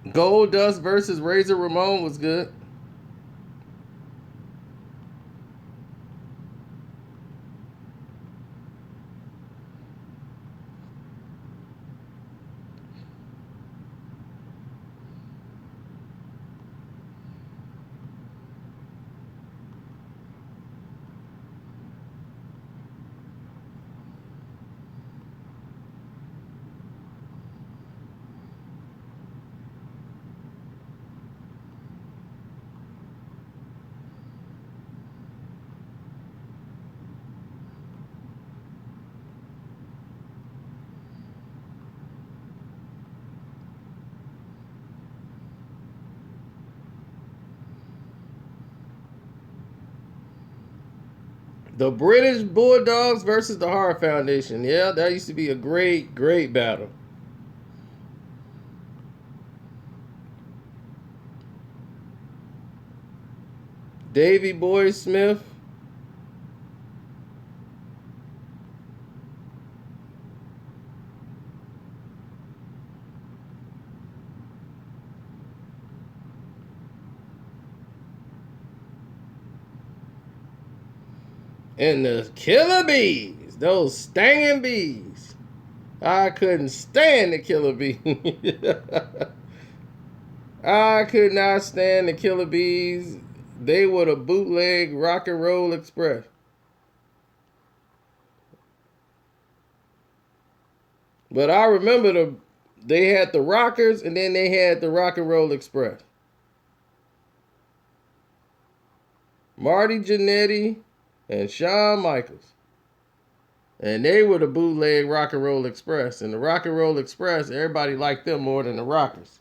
Goldust versus Razor Ramon was good. The British Bulldogs versus the Hart Foundation. Yeah, that used to be a great, great battle. Davey Boy Smith. And the Killer Bees. Those stinging bees. I couldn't stand the Killer Bees. I could not stand the Killer Bees. They were the bootleg Rock and Roll Express. But I remember they had the Rockers and then they had the Rock and Roll Express. Marty Jannetty and Shawn Michaels. And they were the bootleg Rock and Roll Express. And the Rock and Roll Express, everybody liked them more than the Rockers.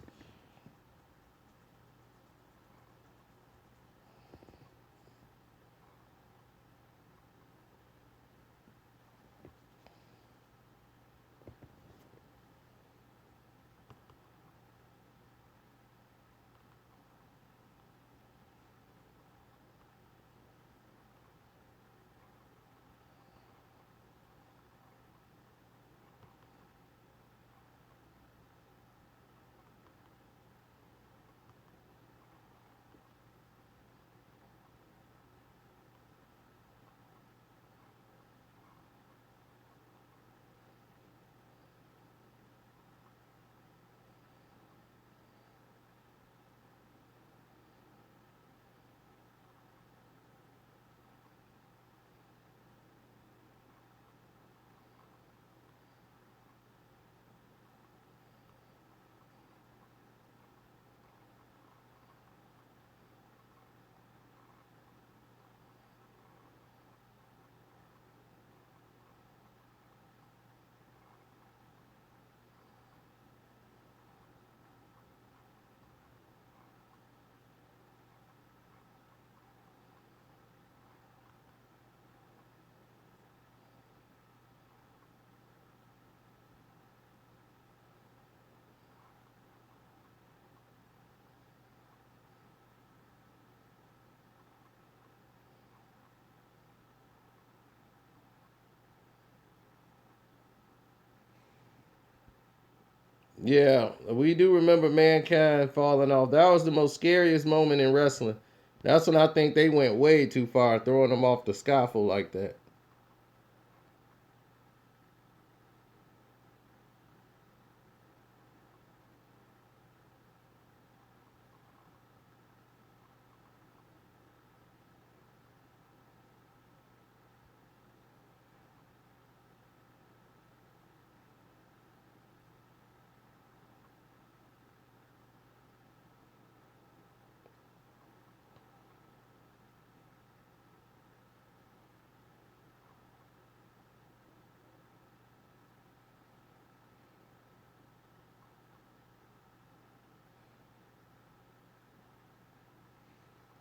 Yeah, we do remember Mankind falling off. That was the most scariest moment in wrestling. That's when I think they went way too far, throwing him off the scaffold like that.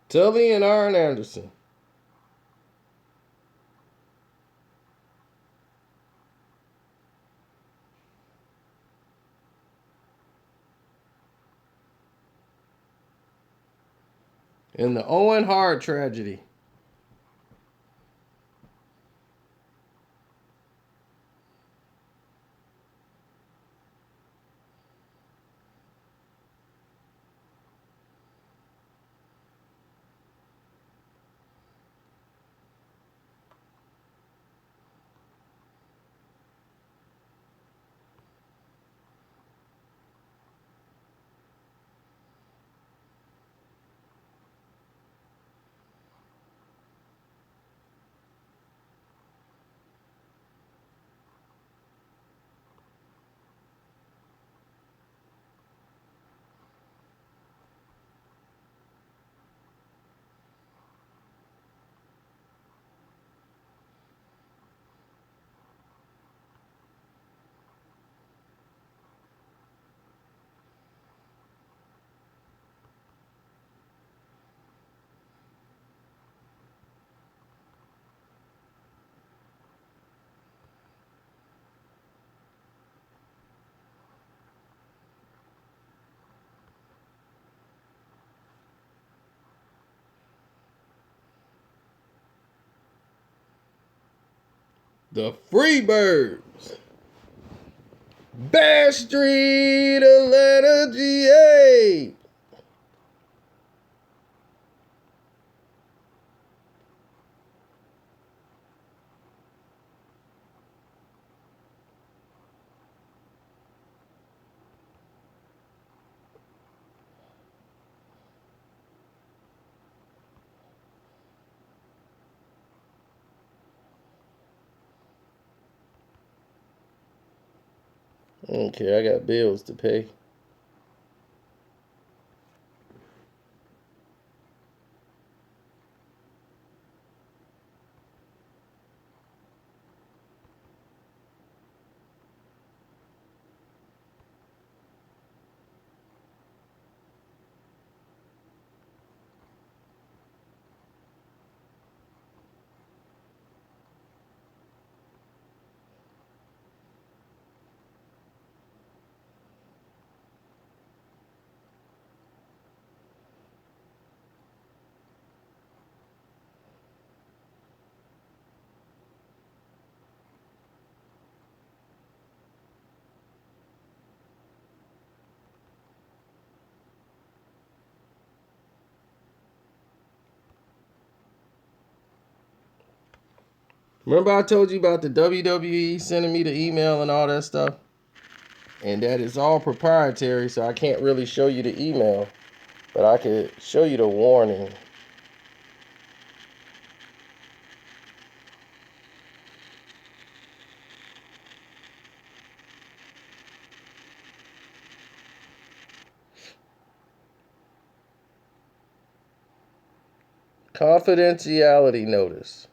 Tully and Arn Anderson. And the Owen Hart tragedy. The Freebirds. Backstreet Atlanta, GA. Okay, I got bills to pay. Remember I told you about the WWE sending me the email and all that stuff? And that is all proprietary, so I can't really show you the email. But I could show you the warning. Confidentiality notice.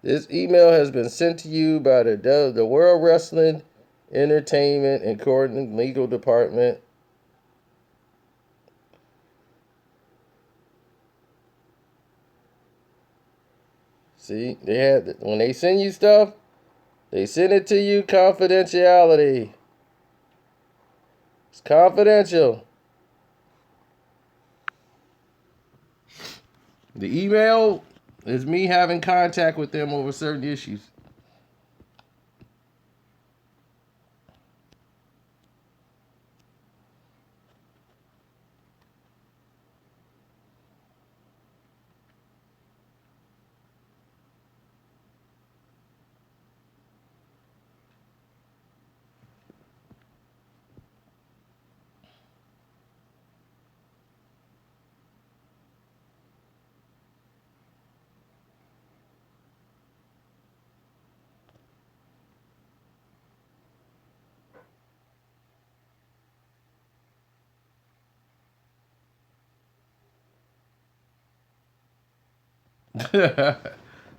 This email has been sent to you by the World Wrestling Entertainment and Coordinating Legal Department. See, they had when they send you stuff, they send it to you confidentiality. It's confidential. The email is me having contact with them over certain issues.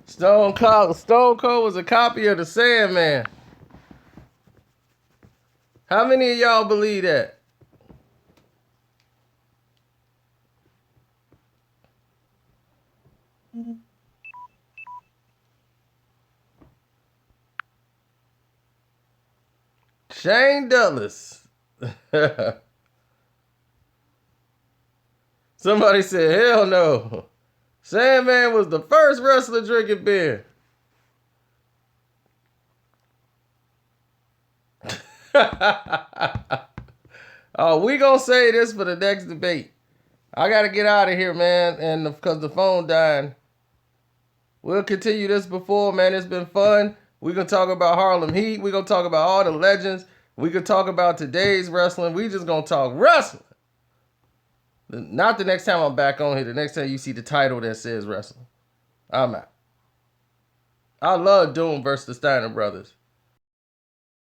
Stone Cold was a copy of the Sandman. How many of y'all believe that? Shane Douglas. Somebody said, hell no. Sandman was the first wrestler drinking beer. Oh, we gonna say this for the next debate. I gotta get out of here, man, and because the phone dying. We'll continue this before, man. It's been fun. We gonna talk about Harlem Heat. We gonna talk about all the legends. We could talk about today's wrestling. We just gonna talk wrestling. Not the next time I'm back on here. The next time you see the title that says wrestling. I'm out. I love Doom versus the Steiner Brothers.